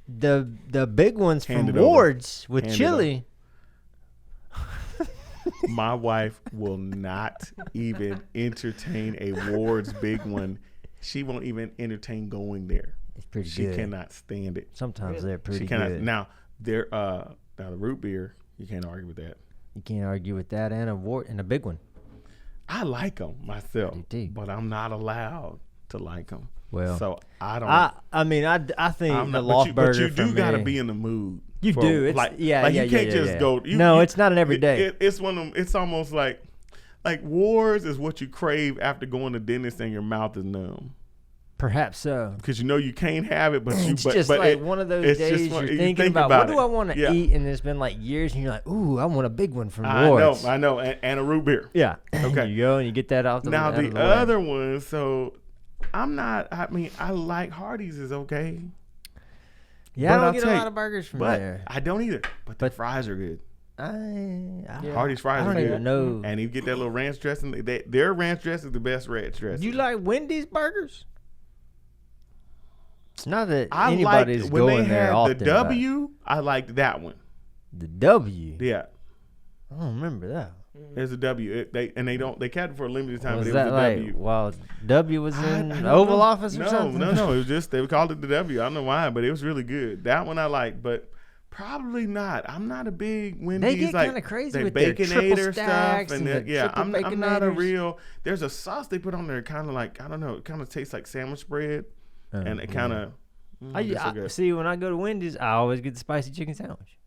Speaker 2: the big ones
Speaker 3: Hand
Speaker 2: from
Speaker 3: it over.
Speaker 2: Ward's with
Speaker 3: Hand it
Speaker 2: chili.
Speaker 3: My wife will not even entertain a Ward's big one. She won't even entertain going there.
Speaker 2: It's pretty
Speaker 3: She
Speaker 2: good.
Speaker 3: cannot stand it.
Speaker 2: Sometimes they're pretty
Speaker 3: She cannot.
Speaker 2: good.
Speaker 3: Now the root beer, you can't argue with that.
Speaker 2: You can't argue with that, and a big one.
Speaker 3: I like them myself,
Speaker 2: I do too.
Speaker 3: but I'm not allowed to like them.
Speaker 2: Well,
Speaker 3: so I don't.
Speaker 2: I mean, I think
Speaker 3: I'm
Speaker 2: the
Speaker 3: not,
Speaker 2: Loft burger.
Speaker 3: but you do
Speaker 2: got
Speaker 3: to be in the mood.
Speaker 2: You do. It's,
Speaker 3: you can't just go.
Speaker 2: No, it's not an everyday.
Speaker 3: It's one of them. It's almost like Wars is what you crave after going to dentist and your mouth is numb.
Speaker 2: Perhaps so.
Speaker 3: Because you can't have it, but you.
Speaker 2: It's
Speaker 3: but,
Speaker 2: just
Speaker 3: but
Speaker 2: like
Speaker 3: it,
Speaker 2: one of those
Speaker 3: it's
Speaker 2: days
Speaker 3: just
Speaker 2: you're
Speaker 3: you
Speaker 2: thinking
Speaker 3: think
Speaker 2: about what do
Speaker 3: it.
Speaker 2: I want to
Speaker 3: Yeah.
Speaker 2: eat, and it's been like years, and you're like, ooh, I want a big one from
Speaker 3: I
Speaker 2: Ward's.
Speaker 3: know, and a root beer.
Speaker 2: Yeah.
Speaker 3: Okay.
Speaker 2: You go and you get that off the
Speaker 3: Now
Speaker 2: out of
Speaker 3: the
Speaker 2: way.
Speaker 3: other one, so I'm not. I mean, I like Hardee's is okay.
Speaker 2: Yeah, I
Speaker 3: but
Speaker 2: don't
Speaker 3: I'll
Speaker 2: get a
Speaker 3: tell you,
Speaker 2: lot of burgers from
Speaker 3: But
Speaker 2: there.
Speaker 3: I don't either. But the fries are good. Hardee's fries
Speaker 2: I
Speaker 3: are
Speaker 2: don't
Speaker 3: good.
Speaker 2: even know.
Speaker 3: And you get that little ranch dressing. Their ranch dressing is the best ranch dressing.
Speaker 2: You like Wendy's burgers? Not that
Speaker 3: I
Speaker 2: anybody's
Speaker 3: liked when
Speaker 2: going
Speaker 3: they
Speaker 2: there
Speaker 3: had
Speaker 2: often.
Speaker 3: the W. I liked that one.
Speaker 2: The W.
Speaker 3: Yeah,
Speaker 2: I don't remember that.
Speaker 3: there's a W. They kept it for a limited time.
Speaker 2: Was
Speaker 3: but it
Speaker 2: that
Speaker 3: was a
Speaker 2: like
Speaker 3: W.
Speaker 2: while W was
Speaker 3: I
Speaker 2: in
Speaker 3: don't
Speaker 2: the Oval
Speaker 3: know.
Speaker 2: Office or something?
Speaker 3: No. It was just they called it the W. I don't know why, but it was really good. That one I liked, but probably not. I'm not a big Wendy's.
Speaker 2: They get
Speaker 3: like,
Speaker 2: kind of crazy
Speaker 3: they
Speaker 2: with their triple
Speaker 3: Baconator
Speaker 2: stacks
Speaker 3: stuff, and
Speaker 2: the
Speaker 3: yeah,
Speaker 2: triple
Speaker 3: I'm not a
Speaker 2: Baconators.
Speaker 3: real. There's a sauce they put on there, kind of like I don't know. It kind of tastes like sandwich bread, and it kind of.
Speaker 2: I see, when I go to Wendy's, I always get the spicy chicken sandwich.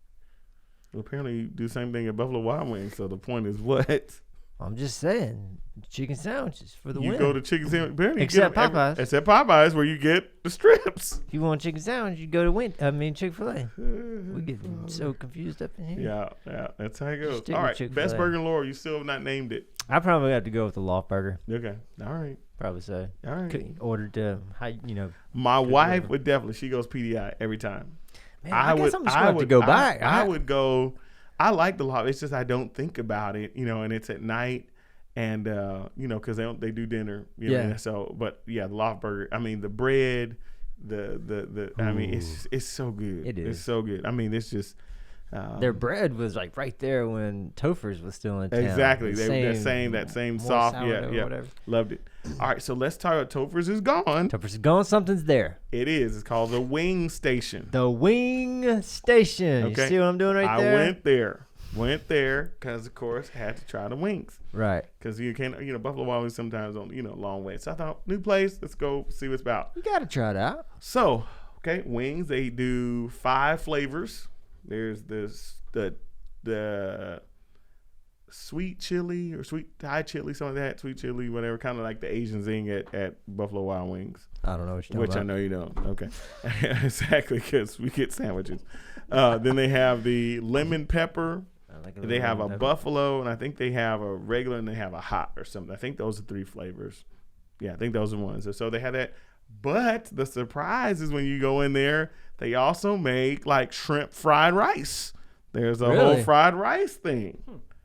Speaker 3: Well, apparently, you do the same thing at Buffalo Wild Wings. So the point is, what?
Speaker 2: I'm just saying, chicken sandwiches for the
Speaker 3: You
Speaker 2: win.
Speaker 3: go to chicken sandwich. Apparently, you
Speaker 2: Except
Speaker 3: get them
Speaker 2: Popeyes.
Speaker 3: Except Popeyes, where you get the strips.
Speaker 2: If you want chicken sandwich, you go to Chick-fil-A. We get so confused up in here.
Speaker 3: Yeah, that's how it goes.
Speaker 2: Stick
Speaker 3: All
Speaker 2: with
Speaker 3: right,
Speaker 2: Chick-fil-A.
Speaker 3: best burger in Laurel. You still have not named it.
Speaker 2: I probably have to go with the Loft burger.
Speaker 3: Okay, all right,
Speaker 2: Probably so.
Speaker 3: all right.
Speaker 2: Ordered to,
Speaker 3: My wife would definitely. She goes PDI every time.
Speaker 2: man, I guess I'm just going to have to go back.
Speaker 3: I would go. I like the Loft. It's just I don't think about it, and it's at night, and because they do dinner. So, but yeah, the loft burger. I mean, the bread, the I mean, it's so good.
Speaker 2: It is.
Speaker 3: It's so good. I mean, it's just.
Speaker 2: Their bread was like right there when Topher's was still in town.
Speaker 3: Exactly. That same soft. Yeah.
Speaker 2: Whatever.
Speaker 3: Loved it. All right, so let's talk about Topher's is gone.
Speaker 2: Topher's is gone. Something's there.
Speaker 3: It is. It's called the Wing Station.
Speaker 2: The Wing Station. Okay. You see what I'm doing right there?
Speaker 3: I went there because, of course, had to try the wings.
Speaker 2: Right.
Speaker 3: Because you can't, Buffalo Wild Wings sometimes on, long way. So I thought, new place, let's go see what's about.
Speaker 2: You got to try it out.
Speaker 3: So, wings, they do 5 flavors. There's the sweet chili or sweet Thai chili, something like that, sweet chili, whatever, kind of like the Asian zing at Buffalo Wild Wings.
Speaker 2: I don't know what you're talking about.
Speaker 3: Which I know you don't. Okay. Exactly, because we get sandwiches. Then they have the lemon pepper. They have a buffalo, and I think they have a regular, and they have a hot or something. I think those are 3 flavors. Yeah, I think those are ones. So they have that. But the surprise is when you go in there, they also make like shrimp fried rice. There's a whole fried rice thing.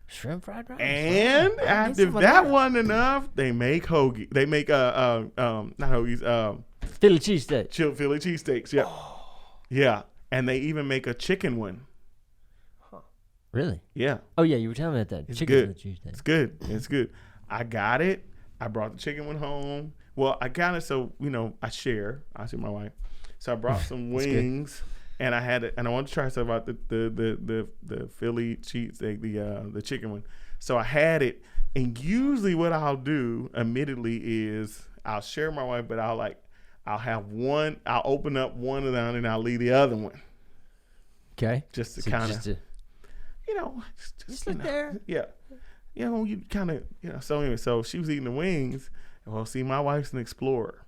Speaker 2: Shrimp fried rice.
Speaker 3: And after that wasn't enough, they make hoagie. They make not hoagies.
Speaker 2: Philly cheesesteaks.
Speaker 3: Philly cheesesteaks. Yeah. Yeah, and they even make a chicken one.
Speaker 2: Really?
Speaker 3: Yeah.
Speaker 2: Oh yeah, you were telling me that.
Speaker 3: It's
Speaker 2: chicken
Speaker 3: good.
Speaker 2: Cheesesteak.
Speaker 3: It's good. It's good. I got it. I brought the chicken one home. Well, I got it so I share. I see my wife. So I brought some wings, and I had it, and I wanted to try something about the Philly cheesesteak, the chicken one. So I had it, and usually what I'll do, admittedly, is I'll share my wife, but I'll have one. I'll open up one of them, and I'll leave the other one.
Speaker 2: Okay.
Speaker 3: Just to kind of,
Speaker 2: just look there.
Speaker 3: Yeah. You kind of, So anyway, so she was eating the wings. Well, see, my wife's an explorer.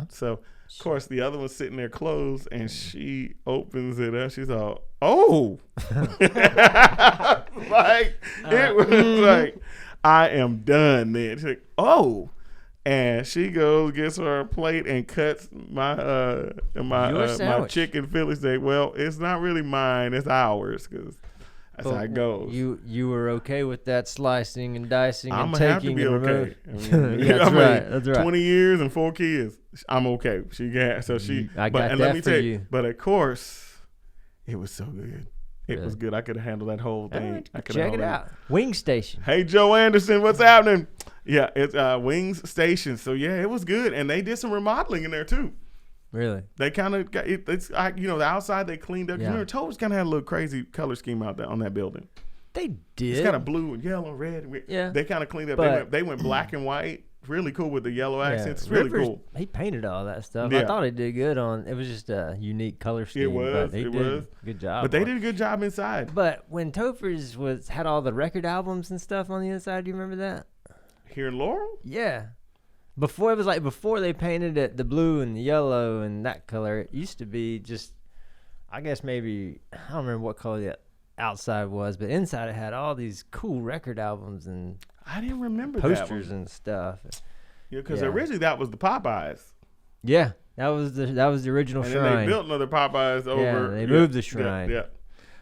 Speaker 3: So, of course, the other one's sitting there closed, and she opens it up. She's all, oh. It was like, I am done then. She's like, oh. And she goes, gets her a plate, and cuts my chicken Philly steak. Well, it's not really mine. It's ours, because that's how it goes.
Speaker 2: You were okay with that slicing and dicing
Speaker 3: I'm
Speaker 2: and
Speaker 3: gonna
Speaker 2: taking
Speaker 3: have to be
Speaker 2: and
Speaker 3: okay.
Speaker 2: That's right. That's right.
Speaker 3: 20 years and 4 kids. I'm okay.
Speaker 2: I got that for you.
Speaker 3: But of course, it was so good. It was good. I could have handled that whole thing.
Speaker 2: Right, check it out. Wing Station.
Speaker 3: Hey, Joe Anderson, what's happening? Yeah, it's Wings Station. So yeah, it was good, and they did some remodeling in there too.
Speaker 2: Really?
Speaker 3: They kind of got it. It's the outside they cleaned up.
Speaker 2: Yeah.
Speaker 3: Toes kind of had a little crazy color scheme out there on that building.
Speaker 2: They did.
Speaker 3: It's kind of blue and yellow, red. And
Speaker 2: yeah.
Speaker 3: They kind of cleaned up.
Speaker 2: But
Speaker 3: They went black and white. Really cool with the yellow accents. It's really cool.
Speaker 2: He painted all that stuff.
Speaker 3: Yeah.
Speaker 2: I thought he did good on. It was just a unique color scheme.
Speaker 3: It was.
Speaker 2: But good job.
Speaker 3: But they did a good job inside.
Speaker 2: But when Topher's had all the record albums and stuff on the inside, do you remember that?
Speaker 3: Here in Laurel?
Speaker 2: Yeah. Before they painted it the blue and the yellow and that color, it used to be just, I guess maybe, I don't remember what color the outside was, but inside it had all these cool record albums and
Speaker 3: I didn't remember
Speaker 2: posters and stuff.
Speaker 3: Yeah, because originally that was the Popeyes.
Speaker 2: Yeah, that was the original
Speaker 3: and
Speaker 2: shrine.
Speaker 3: And then they built another Popeyes over.
Speaker 2: Yeah, they moved the shrine.
Speaker 3: Yeah.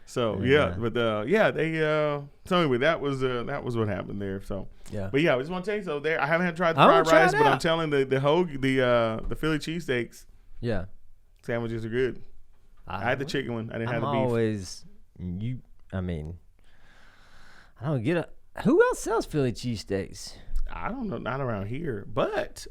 Speaker 3: So they so anyway, that was what happened there. So
Speaker 2: yeah,
Speaker 3: but yeah, I just want to tell you, so there I haven't had tried the fried rice, but I'm telling the Philly cheesesteaks.
Speaker 2: Yeah,
Speaker 3: sandwiches are good. I had the chicken one. I didn't have the beef.
Speaker 2: I don't get it. Who else sells Philly cheesesteaks?
Speaker 3: I don't know, not around here. But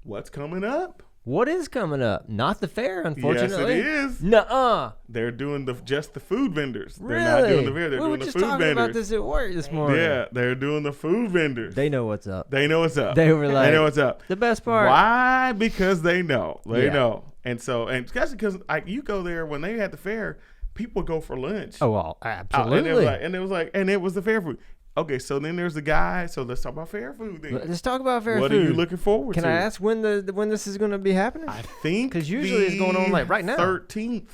Speaker 3: what's coming up?
Speaker 2: What is coming up? Not the fair, unfortunately.
Speaker 3: Yes, it is.
Speaker 2: Nuh-uh.
Speaker 3: They're doing just the food vendors.
Speaker 2: Really?
Speaker 3: They're not doing the fair. They're doing the food vendors. We were just talking
Speaker 2: about this at work this morning.
Speaker 3: Yeah, they're doing the food vendors.
Speaker 2: They know what's up.
Speaker 3: They know what's up.
Speaker 2: They were like,
Speaker 3: they know what's up.
Speaker 2: The best part.
Speaker 3: Why? Because they know. They know. And especially because you go there when they had the fair, people go for lunch.
Speaker 2: Oh, well, absolutely.
Speaker 3: And it was the fair food. Okay, so then there's the guy. So let's talk about fair food then.
Speaker 2: Let's talk about fair food.
Speaker 3: What are you looking forward to?
Speaker 2: Can I ask when this is going to be happening?
Speaker 3: I think
Speaker 2: because usually it's going on like right now.
Speaker 3: 13th.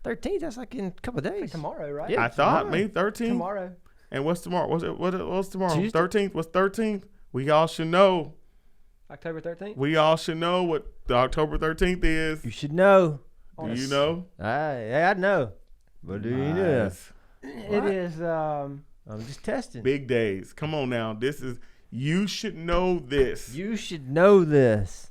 Speaker 2: 13th. That's like in a couple of days.
Speaker 1: Like tomorrow, right?
Speaker 3: Yeah, I thought maybe 13th.
Speaker 1: Tomorrow.
Speaker 3: And what's tomorrow? What's tomorrow?
Speaker 2: Tuesday?
Speaker 3: 13th. What's 13th? We all should know.
Speaker 1: October 13th.
Speaker 3: We all should know what the October 13th is.
Speaker 2: You should know.
Speaker 3: Do you know?
Speaker 2: I know. But do you know?
Speaker 1: It is.
Speaker 2: I'm just testing.
Speaker 3: Big days. Come on now. You should know this.
Speaker 2: You should know this.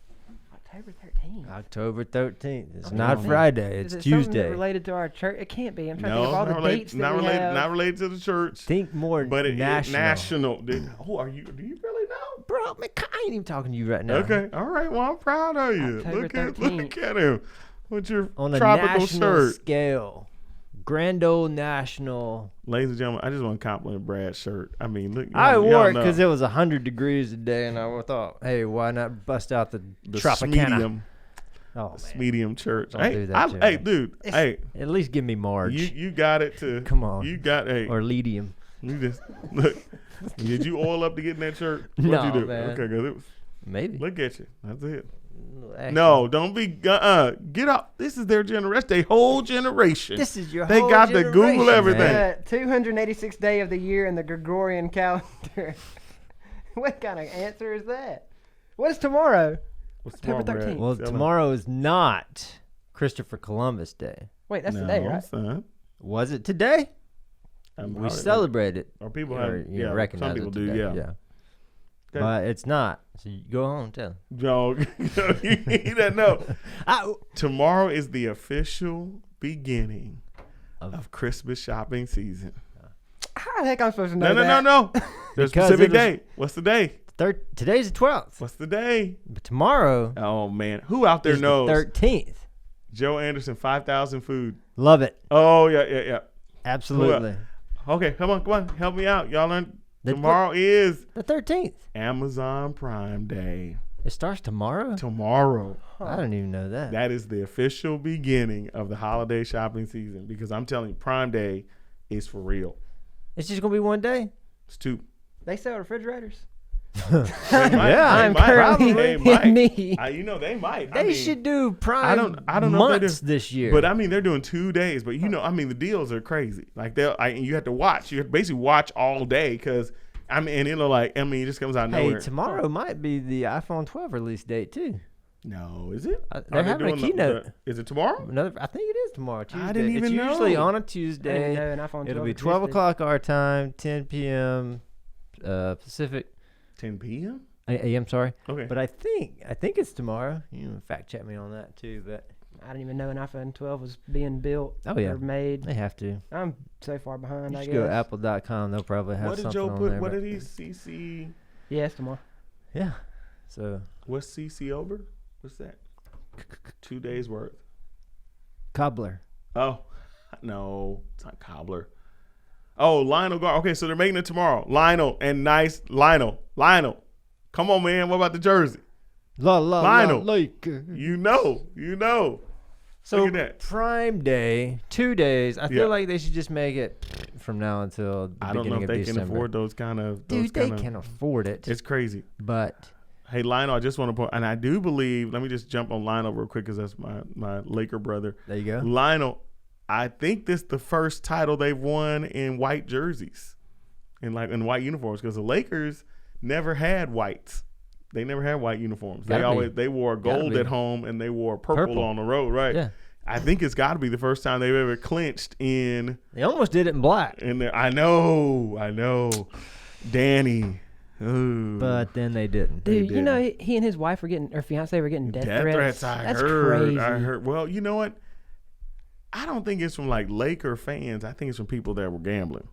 Speaker 1: October 13th.
Speaker 2: October 13th. It's
Speaker 1: Okay.
Speaker 2: not Friday. It's
Speaker 1: Is it something
Speaker 2: Tuesday.
Speaker 1: related to our church? It can't be. I'm trying to think
Speaker 3: No,
Speaker 1: of all the dates that
Speaker 3: not
Speaker 1: we
Speaker 3: related.
Speaker 1: have.
Speaker 3: Not related to the church.
Speaker 2: Think more
Speaker 3: But it
Speaker 2: national.
Speaker 3: national. Who are you? Do you really know?
Speaker 2: Bro, man, I ain't even talking to you right now.
Speaker 3: Okay. All right. Well, I'm proud of you.
Speaker 1: October
Speaker 3: Look
Speaker 1: 13th.
Speaker 3: at him with your
Speaker 2: On a
Speaker 3: tropical
Speaker 2: national
Speaker 3: shirt.
Speaker 2: scale. Grand old national.
Speaker 3: Ladies and gentlemen, I just want to compliment Brad's shirt. I mean, look.
Speaker 2: I wore
Speaker 3: y'all
Speaker 2: it
Speaker 3: know.
Speaker 2: because it was 100 degrees today, and I thought, hey, why not bust out the Tropicana?
Speaker 3: medium,
Speaker 2: Oh, man.
Speaker 3: medium church.
Speaker 2: Don't
Speaker 3: Hey,
Speaker 2: do that,
Speaker 3: hey,
Speaker 2: Jimmy.
Speaker 3: dude. Hey,
Speaker 2: At least give me Marge.
Speaker 3: you got it to.
Speaker 2: Come on.
Speaker 3: You got
Speaker 2: or Ledium.
Speaker 3: You just look. Did you oil up to get in that shirt? What'd
Speaker 2: No,
Speaker 3: you do?
Speaker 2: man.
Speaker 3: Okay, because it was.
Speaker 2: Maybe.
Speaker 3: Look at you. That's it.
Speaker 2: Actually,
Speaker 3: No, don't be. Get up. This is their generation. Their whole generation.
Speaker 2: This is your
Speaker 3: They
Speaker 2: whole
Speaker 3: got to Google
Speaker 2: generation,
Speaker 3: everything.
Speaker 2: man.
Speaker 1: 286th day of the year in the Gregorian calendar. What kind of answer is that? What is tomorrow?
Speaker 3: What's
Speaker 1: October
Speaker 3: tomorrow, Brad?
Speaker 1: 13th.
Speaker 2: Well,
Speaker 3: Tell 'em.
Speaker 2: tomorrow is not Christopher Columbus Day.
Speaker 1: Wait, that's
Speaker 3: no,
Speaker 1: today, right?
Speaker 3: Son.
Speaker 2: Was it today? We celebrate it.
Speaker 3: Or people
Speaker 2: Or,
Speaker 3: have.
Speaker 2: you know,
Speaker 3: Yeah,
Speaker 2: recognize
Speaker 3: some people
Speaker 2: it
Speaker 3: do.
Speaker 2: today,
Speaker 3: Yeah. Okay.
Speaker 2: But it's not. So you go home and tell him.
Speaker 3: Joe, he doesn't know.
Speaker 2: I,
Speaker 3: Tomorrow is the official beginning
Speaker 2: Of-
Speaker 3: of Christmas shopping season.
Speaker 1: How the heck am I supposed to know
Speaker 3: No.
Speaker 1: that?
Speaker 3: There's a
Speaker 2: Because
Speaker 3: specific
Speaker 2: it was-
Speaker 3: day. What's the day?
Speaker 2: Today's the 12th.
Speaker 3: What's the day?
Speaker 2: But tomorrow
Speaker 3: Oh man, who out there
Speaker 2: is
Speaker 3: knows?
Speaker 2: the 13th.
Speaker 3: Joe Anderson, 5,000 food.
Speaker 2: Love it.
Speaker 3: Oh yeah.
Speaker 2: Absolutely.
Speaker 3: Okay, come on, help me out. Y'all learn.
Speaker 2: They
Speaker 3: Tomorrow is
Speaker 2: The 13th.
Speaker 3: Amazon Prime Day.
Speaker 2: It starts tomorrow?
Speaker 3: Tomorrow.
Speaker 2: I don't even know that.
Speaker 3: That is the official beginning of the holiday shopping season because I'm telling you, Prime Day is for real.
Speaker 2: It's just going to be one day?
Speaker 3: It's two.
Speaker 1: They sell refrigerators.
Speaker 2: Yeah,
Speaker 1: I'm
Speaker 3: might.
Speaker 1: currently
Speaker 3: They
Speaker 1: in
Speaker 3: might.
Speaker 1: need.
Speaker 3: They might.
Speaker 2: They should do Prime
Speaker 3: I don't know if they
Speaker 2: months
Speaker 3: do.
Speaker 2: this year.
Speaker 3: But I mean, they're doing 2 days. But the deals are crazy. Like you have to watch. You have to basically watch all day because it just comes out of
Speaker 2: hey,
Speaker 3: nowhere.
Speaker 2: tomorrow might be the iPhone 12 release date, too.
Speaker 3: No, is it?
Speaker 2: They're
Speaker 3: Are they
Speaker 2: having a
Speaker 3: doing
Speaker 2: keynote.
Speaker 3: Is it tomorrow?
Speaker 2: I think it is tomorrow, Tuesday.
Speaker 3: didn't even
Speaker 2: it's
Speaker 3: know.
Speaker 2: usually on a
Speaker 1: I didn't
Speaker 2: Tuesday.
Speaker 1: know an iPhone
Speaker 2: It'll
Speaker 1: 12
Speaker 2: be 12
Speaker 1: existed.
Speaker 2: o'clock our time, 10 p.m. Pacific.
Speaker 3: 10 p.m.
Speaker 2: AM, sorry.
Speaker 3: Okay.
Speaker 2: But I think it's tomorrow. You can fact check me on that too. But
Speaker 1: I didn't even know an iPhone 12 was being built
Speaker 2: Oh, yeah.
Speaker 1: or made.
Speaker 2: they have to.
Speaker 1: I'm so far behind,
Speaker 2: You
Speaker 1: I
Speaker 2: should
Speaker 1: guess.
Speaker 2: go to apple.com. They'll probably have
Speaker 3: What did
Speaker 2: something
Speaker 3: Joe
Speaker 2: on
Speaker 3: put?
Speaker 2: there.
Speaker 3: What
Speaker 2: but-
Speaker 3: did he CC?
Speaker 1: Yeah, it's tomorrow.
Speaker 2: Yeah. So
Speaker 3: What's CC over? What's that? 2 days worth.
Speaker 2: cobbler.
Speaker 3: Oh, no, it's not cobbler. Oh, Lionel Gar. Okay, so they're making it tomorrow. Lionel. Lionel. Come on, man. What about the jersey? Lionel.
Speaker 2: Laker.
Speaker 3: You know.
Speaker 2: So
Speaker 3: Look at that.
Speaker 2: Prime Day, 2 days. I feel
Speaker 3: Yeah.
Speaker 2: like they should just make it from now until the
Speaker 3: I don't
Speaker 2: beginning
Speaker 3: know if
Speaker 2: of
Speaker 3: they
Speaker 2: December.
Speaker 3: can afford those kind of.
Speaker 2: Dude, they can afford it.
Speaker 3: It's crazy.
Speaker 2: But
Speaker 3: Hey, Lionel, I just want to point, and I do believe. Let me just jump on Lionel real quick because that's my Laker brother.
Speaker 2: there you go.
Speaker 3: Lionel, I think this is the first title they've won in white jerseys, in white uniforms, because the Lakers never had whites. They never had white uniforms. They wore gold at home and they wore purple on the road, right?
Speaker 2: Yeah.
Speaker 3: I think it's got to be the first time they've ever clinched in.
Speaker 2: They almost did it in black.
Speaker 3: I know, Danny. Ooh.
Speaker 2: But then they didn't.
Speaker 1: Dude, you know he and his wife were getting, or fiance were getting death threats.
Speaker 3: That's
Speaker 1: crazy.
Speaker 3: I heard. Well, you know what? I don't think it's from like Laker fans. I think it's from people that were gambling.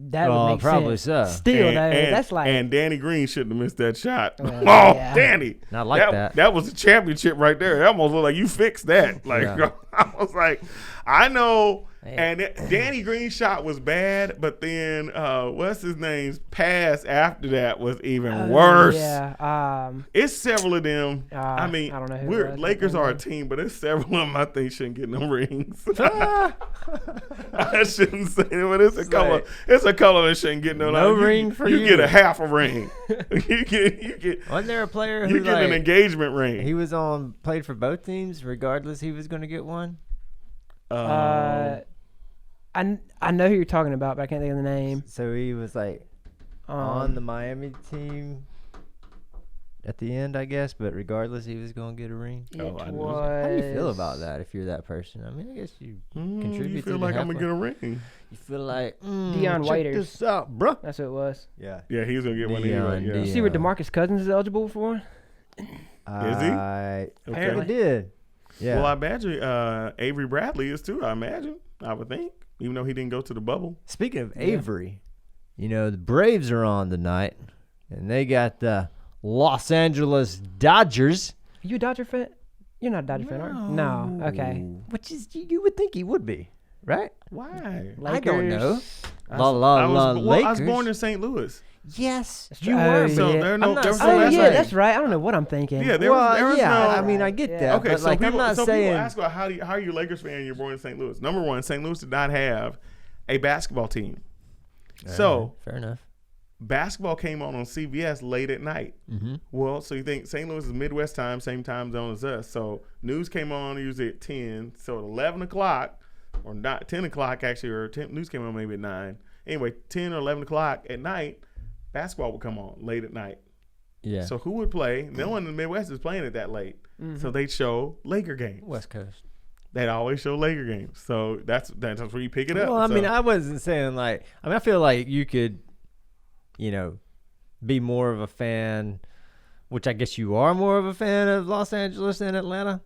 Speaker 1: That would make
Speaker 2: probably
Speaker 1: sense.
Speaker 2: so.
Speaker 1: Still, though, that's like
Speaker 3: And Danny Green shouldn't have missed that shot.
Speaker 1: yeah.
Speaker 3: Danny!
Speaker 2: Not like that.
Speaker 3: That was a championship right there. It almost looked like you fixed that. Like
Speaker 2: Yeah.
Speaker 3: I was like, I know.
Speaker 2: Man.
Speaker 3: And Danny Green's shot was bad, but then what's his name's pass after that was even worse.
Speaker 1: Yeah.
Speaker 3: It's several of them.
Speaker 1: I
Speaker 3: I
Speaker 1: don't know who it was.
Speaker 3: Lakers
Speaker 1: I
Speaker 3: are a
Speaker 1: don't
Speaker 3: team, but it's several of them I think shouldn't get no rings. I shouldn't say it, but it's a color. It's a color that shouldn't get no.
Speaker 2: Ring for
Speaker 3: you.
Speaker 2: you.
Speaker 3: Get a half a ring. you get.
Speaker 2: Wasn't there a player who
Speaker 3: You get an engagement ring.
Speaker 2: he was played for both teams, regardless he was going to get one?
Speaker 1: I know who you're talking about, but I can't think of the name.
Speaker 2: So he was like on the Miami team. at the end, I guess. But regardless, he was going to get a ring.
Speaker 1: It
Speaker 3: Oh, I know.
Speaker 1: was.
Speaker 2: How do you feel about that if you're that person? I mean, I guess you contribute
Speaker 3: You
Speaker 2: to
Speaker 3: feel
Speaker 2: the
Speaker 3: like I'm
Speaker 2: halfway.
Speaker 3: gonna get a ring?
Speaker 2: You feel like
Speaker 1: Dion
Speaker 2: check
Speaker 1: Waiters.
Speaker 2: this out, bro.
Speaker 1: That's what it was.
Speaker 2: Yeah.
Speaker 3: Yeah, he's gonna get one
Speaker 2: Dion,
Speaker 3: anyway. Yeah.
Speaker 1: You see where DeMarcus Cousins is eligible for?
Speaker 3: Is he?
Speaker 2: I
Speaker 1: Apparently.
Speaker 2: did. Yeah.
Speaker 3: Well, I imagine Avery Bradley is too. I imagine. I would think, even though he didn't go to the bubble.
Speaker 2: Speaking of Avery, the Braves are on tonight, and they got the Los Angeles Dodgers.
Speaker 1: Are you a Dodger fan? You're not a Dodger fan, are you? No. Okay.
Speaker 2: Which is you would think he would be, right?
Speaker 3: Why?
Speaker 2: I don't know.
Speaker 1: Lakers.
Speaker 3: I was
Speaker 2: Lakers.
Speaker 3: born in St. Louis.
Speaker 2: Yes,
Speaker 1: That's
Speaker 2: you
Speaker 1: right.
Speaker 2: were.
Speaker 1: Oh,
Speaker 3: So
Speaker 1: yeah.
Speaker 3: there no.
Speaker 2: I'm not
Speaker 3: There was no
Speaker 2: saying-
Speaker 1: Oh
Speaker 3: last
Speaker 1: yeah,
Speaker 3: name.
Speaker 1: that's right. I don't know what I'm thinking.
Speaker 3: Yeah, there was
Speaker 2: yeah,
Speaker 3: no.
Speaker 2: I mean, I get that.
Speaker 3: Okay,
Speaker 2: but
Speaker 3: so
Speaker 2: like,
Speaker 3: people,
Speaker 2: I'm not
Speaker 3: so
Speaker 2: saying.
Speaker 3: people ask about how are you a Lakers fan and you're born in St. Louis? Number one, St. Louis did not have a basketball team. So
Speaker 2: fair enough.
Speaker 3: basketball came on CBS late at night.
Speaker 2: Mm-hmm.
Speaker 3: Well, so you think St. Louis is Midwest time, same time zone as us. So news came on usually at 10. So at 11 o'clock, or not 10 o'clock actually, or 10, news came on maybe at 9. Anyway, 10 or 11 o'clock at night, basketball would come on late at night.
Speaker 2: Yeah.
Speaker 3: So who would play? No one in the Midwest is playing it that late. So they'd show Laker games.
Speaker 2: West Coast.
Speaker 3: They'd always show Laker games. So that's where you pick it up.
Speaker 2: Well, I
Speaker 3: So-
Speaker 2: mean, I wasn't saying like. I mean, I feel like you could, be more of a fan, which I guess you are more of a fan of Los Angeles than Atlanta,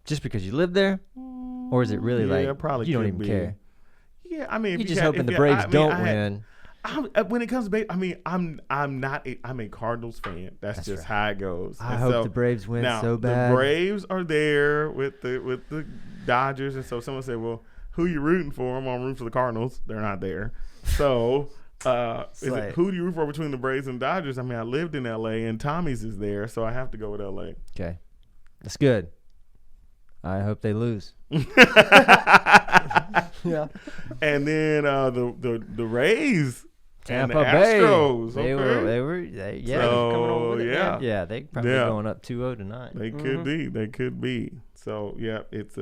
Speaker 2: just because you live there, or is it really
Speaker 3: Yeah,
Speaker 2: like
Speaker 3: probably
Speaker 2: you don't
Speaker 3: could
Speaker 2: even
Speaker 3: be.
Speaker 2: care?
Speaker 3: Yeah, I mean,
Speaker 2: You're just hoping the Braves don't win.
Speaker 3: When it comes to, I'm a Cardinals fan. That's just
Speaker 2: right.
Speaker 3: how it goes.
Speaker 2: I
Speaker 3: And
Speaker 2: hope
Speaker 3: so,
Speaker 2: the Braves win
Speaker 3: now,
Speaker 2: so bad.
Speaker 3: the Braves are there with the Dodgers, and so someone said, "Well, who you rooting for?" I'm rooting for the Cardinals. They're not there. So, who do you root for between the Braves and Dodgers? I mean, I lived in L.A. and Tommy's is there, so I have to go with L.A.
Speaker 2: Okay, that's good. I hope they lose.
Speaker 1: Yeah.
Speaker 3: And then the Rays.
Speaker 2: Tampa
Speaker 3: and the
Speaker 2: Bay.
Speaker 3: Astros.
Speaker 2: They
Speaker 3: okay.
Speaker 2: were. Yeah.
Speaker 3: So,
Speaker 1: coming on with it,
Speaker 3: yeah.
Speaker 2: Yeah, they probably
Speaker 3: Yeah.
Speaker 2: going up 2-0 tonight.
Speaker 3: They could be. They could be. So yeah, it's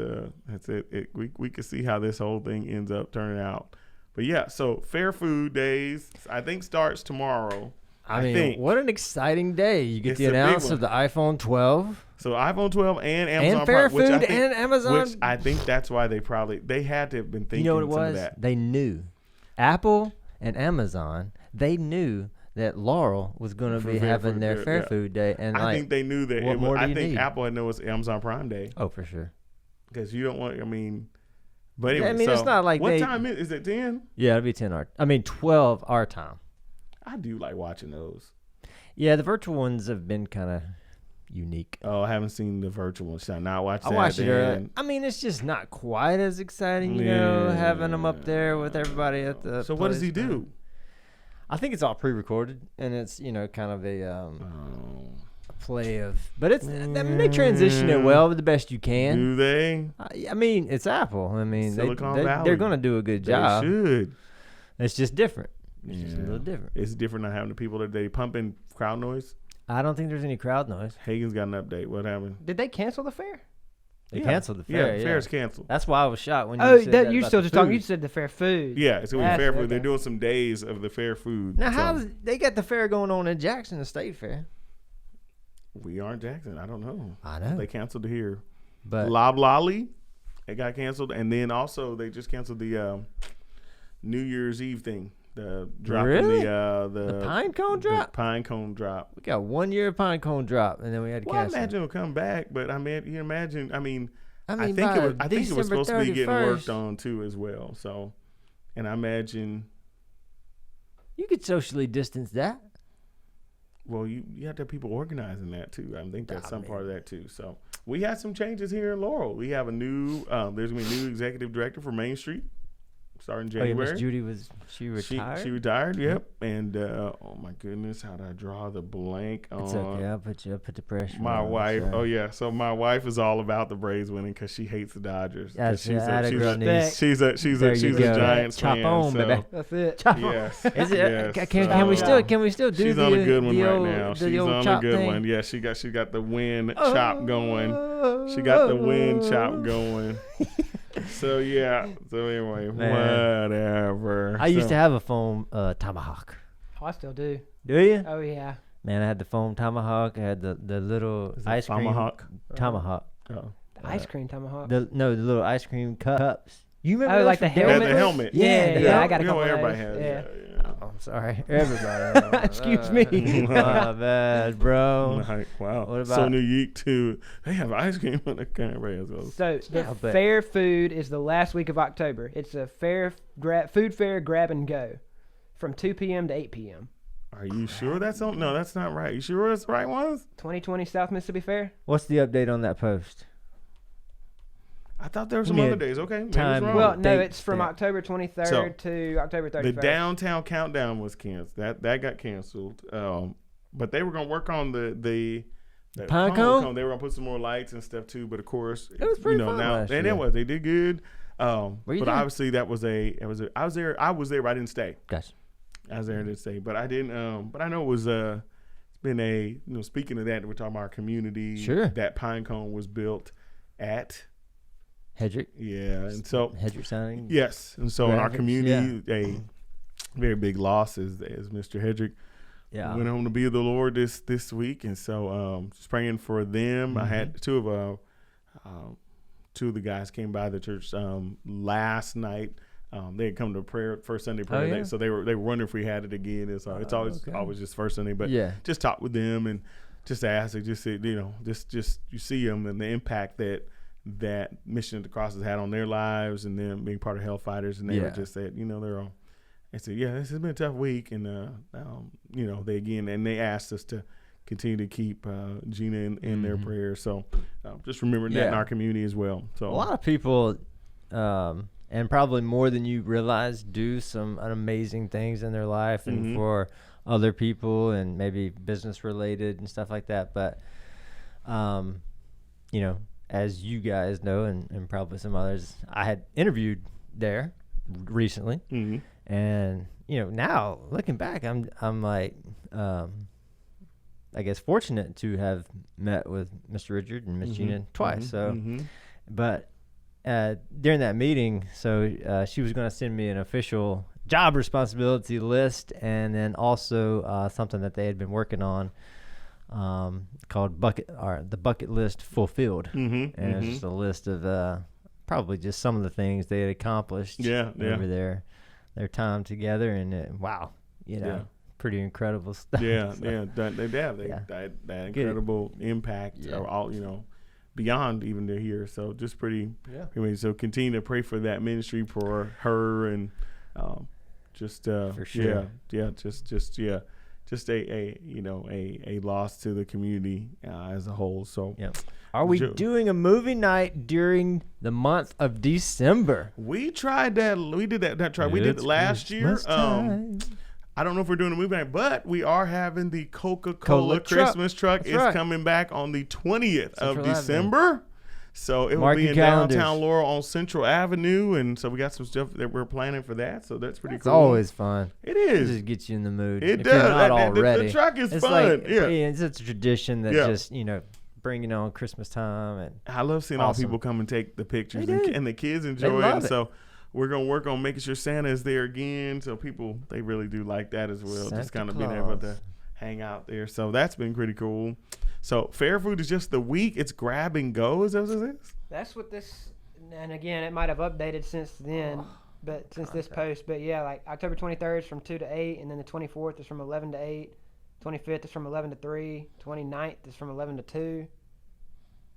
Speaker 3: that's it. We could see how this whole thing ends up turning out. But yeah, so Fair Food Days I think starts tomorrow.
Speaker 2: I mean,
Speaker 3: think.
Speaker 2: what an exciting day! You get
Speaker 3: It's
Speaker 2: the
Speaker 3: a big
Speaker 2: announce
Speaker 3: one.
Speaker 2: of the iPhone 12
Speaker 3: So iPhone 12 and Amazon
Speaker 2: and Fair
Speaker 3: Prime, which I
Speaker 2: Food
Speaker 3: think,
Speaker 2: and Amazon.
Speaker 3: which I think that's why they had to have been thinking
Speaker 2: You know what it
Speaker 3: some of
Speaker 2: was?
Speaker 3: that.
Speaker 2: They knew. Apple and Amazon, they knew that Laurel was going to
Speaker 3: For
Speaker 2: be
Speaker 3: Fair
Speaker 2: having
Speaker 3: Food,
Speaker 2: their
Speaker 3: yeah,
Speaker 2: Fair
Speaker 3: yeah.
Speaker 2: Food Day, and
Speaker 3: I think they knew that.
Speaker 2: what more do
Speaker 3: I
Speaker 2: you
Speaker 3: think
Speaker 2: need?
Speaker 3: Apple had known it was Amazon Prime Day
Speaker 2: oh, for sure.
Speaker 3: because you don't want. I mean, but anyway,
Speaker 2: I mean,
Speaker 3: so
Speaker 2: it's not like
Speaker 3: what
Speaker 2: they-
Speaker 3: time is it? 10?
Speaker 2: Yeah, it'll be 12 our time.
Speaker 3: I do like watching those.
Speaker 2: Yeah, the virtual ones have been kind of unique.
Speaker 3: Oh, I haven't seen the virtual one. Should I not watch
Speaker 2: I
Speaker 3: that?
Speaker 2: watched it
Speaker 3: then?
Speaker 2: earlier. I mean, it's just not quite as exciting, having them up there with everybody at the.
Speaker 3: So what does he
Speaker 2: place,
Speaker 3: do?
Speaker 2: man. I think it's all pre-recorded, and it's kind of a play of. But it's. I mean, they transition it well, the best you can.
Speaker 3: Do they?
Speaker 2: I mean, it's Apple. I mean,
Speaker 3: Silicon
Speaker 2: they're
Speaker 3: Valley.
Speaker 2: going to do a good
Speaker 3: They
Speaker 2: job.
Speaker 3: should.
Speaker 2: It's just different. It's just a
Speaker 3: Yeah.
Speaker 2: little different.
Speaker 3: It's different not having the people that they pumping crowd noise.
Speaker 2: I don't think there's any crowd noise.
Speaker 3: Hagen's got an update. What happened?
Speaker 1: Did they cancel the fair?
Speaker 2: They
Speaker 3: Yeah.
Speaker 2: canceled the fair.
Speaker 3: Yeah, fair's canceled.
Speaker 2: That's why I was shocked when you
Speaker 1: Oh,
Speaker 2: said that
Speaker 1: you're
Speaker 2: about
Speaker 1: still
Speaker 2: the
Speaker 1: just talking.
Speaker 2: food.
Speaker 1: You said the fair food.
Speaker 3: Yeah, it's gonna be
Speaker 1: That's
Speaker 3: fair food.
Speaker 1: okay.
Speaker 3: They're doing some days of the fair food.
Speaker 2: Now,
Speaker 3: So,
Speaker 2: how's they got the fair going on in Jackson, the state fair?
Speaker 3: we aren't Jackson? I don't know.
Speaker 2: I know.
Speaker 3: They canceled it here.
Speaker 2: But
Speaker 3: Loblolly, it got canceled, and then also they just canceled the New Year's Eve thing. The dropping
Speaker 2: Really?
Speaker 3: the
Speaker 2: pine cone
Speaker 3: the
Speaker 2: drop?
Speaker 3: pine cone drop.
Speaker 2: we got 1 year of pine cone drop, and then we had to
Speaker 3: Well, I
Speaker 2: cancel.
Speaker 3: imagine it'll come back, but I mean, you imagine. I mean,
Speaker 2: I
Speaker 3: I
Speaker 2: mean,
Speaker 3: think
Speaker 2: by
Speaker 3: it was. I think it was
Speaker 2: December
Speaker 3: supposed to be getting
Speaker 2: 31st,
Speaker 3: worked on too as well. So, and I imagine.
Speaker 2: You could socially distance that.
Speaker 3: Well, you have to have people organizing that too. I think that's
Speaker 2: Ah,
Speaker 3: some
Speaker 2: man.
Speaker 3: part of that too. So we had some changes here in Laurel. We have a new. There's gonna be a new executive director for Main Street, starting
Speaker 2: Oh, yeah,
Speaker 3: January.
Speaker 2: Miss Judy she retired.
Speaker 3: She retired. Yep. And oh my goodness, how did I draw the blank on?
Speaker 2: It's okay. I'll put the pressure.
Speaker 3: My
Speaker 2: on,
Speaker 3: wife.
Speaker 2: sorry.
Speaker 3: Oh yeah. So my wife is all about the Braves winning because she hates the Dodgers. 'Cause
Speaker 2: That's
Speaker 3: she's
Speaker 2: atta girl
Speaker 3: a
Speaker 2: news.
Speaker 3: she's a
Speaker 2: There
Speaker 3: she's
Speaker 2: you
Speaker 3: a
Speaker 2: go.
Speaker 3: Giants
Speaker 2: Chop
Speaker 3: fan.
Speaker 2: on,
Speaker 3: so,
Speaker 2: baby.
Speaker 1: That's it.
Speaker 2: Chop on.
Speaker 3: Yes.
Speaker 2: Is it?
Speaker 3: yes,
Speaker 2: Can we
Speaker 3: so-
Speaker 2: still do
Speaker 3: She's
Speaker 2: the
Speaker 3: on a good one
Speaker 2: the
Speaker 3: right
Speaker 2: old,
Speaker 3: now.
Speaker 2: the
Speaker 3: She's
Speaker 2: old
Speaker 3: on a
Speaker 2: chop
Speaker 3: good
Speaker 2: thing?
Speaker 3: one. Yeah, she got the wind chop going. She got the wind chop going. So yeah. So anyway,
Speaker 2: Man.
Speaker 3: whatever.
Speaker 2: I used to have a foam tomahawk.
Speaker 1: Oh, I still do.
Speaker 2: Do you?
Speaker 1: Oh yeah.
Speaker 2: Man, I had the foam tomahawk. I had the little ice cream tomahawk.
Speaker 3: Oh.
Speaker 1: The ice cream tomahawk.
Speaker 2: The little ice cream cups. You remember
Speaker 1: like the helmet?
Speaker 3: Yeah, the helmet.
Speaker 1: Yeah, I got a
Speaker 3: you know
Speaker 1: couple
Speaker 3: what
Speaker 1: of
Speaker 3: everybody
Speaker 1: those.
Speaker 3: has.
Speaker 1: Yeah.
Speaker 2: Oh, I'm sorry, everybody.
Speaker 1: Excuse me.
Speaker 2: My bad, bro.
Speaker 3: Like, wow.
Speaker 2: What
Speaker 3: So
Speaker 2: about-
Speaker 3: New Yeek too. They have ice cream on the camera.
Speaker 1: So the
Speaker 2: Yeah, but-
Speaker 1: fair food is the last week of October. It's a food fair grab and go from 2 p.m. to 8 p.m.
Speaker 3: Are you sure that's on? No, that's not right. You sure that's the right ones?
Speaker 1: 2020 South Mississippi Fair.
Speaker 2: What's the update on that post?
Speaker 3: I thought there were some
Speaker 2: Give me
Speaker 3: other
Speaker 2: a
Speaker 3: days. Okay, maybe
Speaker 2: time.
Speaker 3: it's wrong.
Speaker 1: Well, no,
Speaker 2: date
Speaker 1: it's from
Speaker 2: stamp.
Speaker 1: October 23rd
Speaker 3: So,
Speaker 1: to October 31st.
Speaker 3: the downtown countdown was canceled. That got canceled. But they were gonna work on the
Speaker 2: Pine cone?
Speaker 3: They were gonna put some more lights and stuff too. But of course,
Speaker 2: It was pretty fun
Speaker 3: now
Speaker 2: last
Speaker 3: and
Speaker 2: year.
Speaker 3: it was they did good.
Speaker 2: Were you
Speaker 3: But
Speaker 2: there?
Speaker 3: obviously that was I was there, but I didn't stay.
Speaker 2: Gotcha.
Speaker 3: I was there and didn't stay. But I didn't. But I know it was it's been speaking of that, we're talking about our community.
Speaker 2: Sure.
Speaker 3: That pine cone was built at.
Speaker 2: Hedrick.
Speaker 3: Yeah, and so
Speaker 2: Hedrick signing.
Speaker 3: yes, and so in our
Speaker 2: Graphics,
Speaker 3: community, a very big loss is Mr. Hedrick
Speaker 2: Yeah.
Speaker 3: went home to be with the Lord this week, and so just praying for them. I had two of the guys came by the church last night. They had come to prayer first Sunday prayer
Speaker 2: yeah?
Speaker 3: day, so they were wondering if we had it again. And so it's always just first Sunday, but
Speaker 2: Yeah.
Speaker 3: just talk with them and just ask, just just you see them and the impact that Mission at the Cross has had on their lives and them being part of Hellfighters, and they were just said, they're all. They said, this has been a tough week, and they asked us to continue to keep Gina in their prayers. So just remembering that in our community as well. So
Speaker 2: A lot of people, and probably more than you realize, do some amazing things in their life and for other people, and maybe business related and stuff like that. But, as you guys know, and probably some others, I had interviewed there recently, and now looking back, I'm like, I guess fortunate to have met with Mr. Richard and Miss Gina twice. So, but during that meeting, so she was going to send me an official job responsibility list, and then also something that they had been working on. Called the bucket list fulfilled, and it's just a list of probably just some of the things they had accomplished over their time together, and pretty incredible stuff.
Speaker 3: That incredible impact, all beyond even to here. So just pretty. So continue to pray for that ministry for her and
Speaker 2: for sure.
Speaker 3: Just a loss to the community as a whole. So
Speaker 2: Are we doing a movie night during the month of December?
Speaker 3: We tried that. We did that. We did it last year. I don't know if we're doing a movie night, but we are having the Coca-Cola Christmas truck. It's coming back on the 20th of December. So it will be in downtown Laurel on Central Avenue, and so we got some stuff that we're planning for that. So that's pretty cool.
Speaker 2: It's always fun.
Speaker 3: It is.
Speaker 2: It just gets you in the mood.
Speaker 3: It
Speaker 2: if
Speaker 3: does.
Speaker 2: You're not already.
Speaker 3: The truck is
Speaker 2: it's
Speaker 3: fun.
Speaker 2: Like, it's a tradition that just bringing on Christmas time, and
Speaker 3: I love seeing all people come and take the pictures, and the kids enjoy it. And so we're gonna work on making sure Santa is there again, so people they really do like that as well.
Speaker 2: Santa
Speaker 3: just kind of
Speaker 2: Claus.
Speaker 3: being able to hang out there. So that's been pretty cool. So fair food is just the week. It's grab and go. Is that what it is?
Speaker 1: That's what this, and again, it might have updated since then, but since this post. But yeah, like October 23rd is from 2 to 8, and then the 24th is from 11 to 8, 25th is from 11 to 3, 29th is from 11 to 2.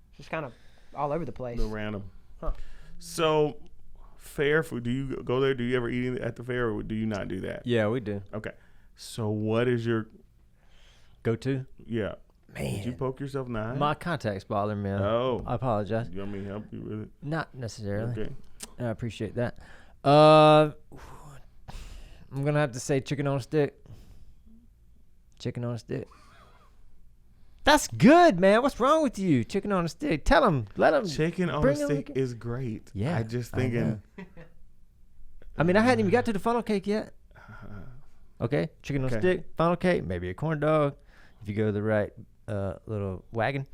Speaker 1: It's just kind of all over the place.
Speaker 3: No random. So fair food. Do you go there? Do you ever eat at the fair, or do you not do that?
Speaker 2: Yeah, we do.
Speaker 3: Okay. So what is your
Speaker 2: go-to?
Speaker 3: Yeah.
Speaker 2: Man,
Speaker 3: did you poke yourself in the eye?
Speaker 2: My contacts bother me.
Speaker 3: Oh,
Speaker 2: I apologize.
Speaker 3: You want me to help you with it?
Speaker 2: Not necessarily.
Speaker 3: Okay.
Speaker 2: I appreciate that. I'm gonna have to say chicken on a stick. Chicken on a stick. That's good, man. What's wrong with you? Chicken on a stick. Tell them. Let them.
Speaker 3: Chicken on a stick is great.
Speaker 2: Yeah.
Speaker 3: I just thinking.
Speaker 2: I mean, I hadn't even got to the funnel cake yet. Okay. Chicken on a stick, funnel cake, maybe a corn dog. If you go to the right little wagon.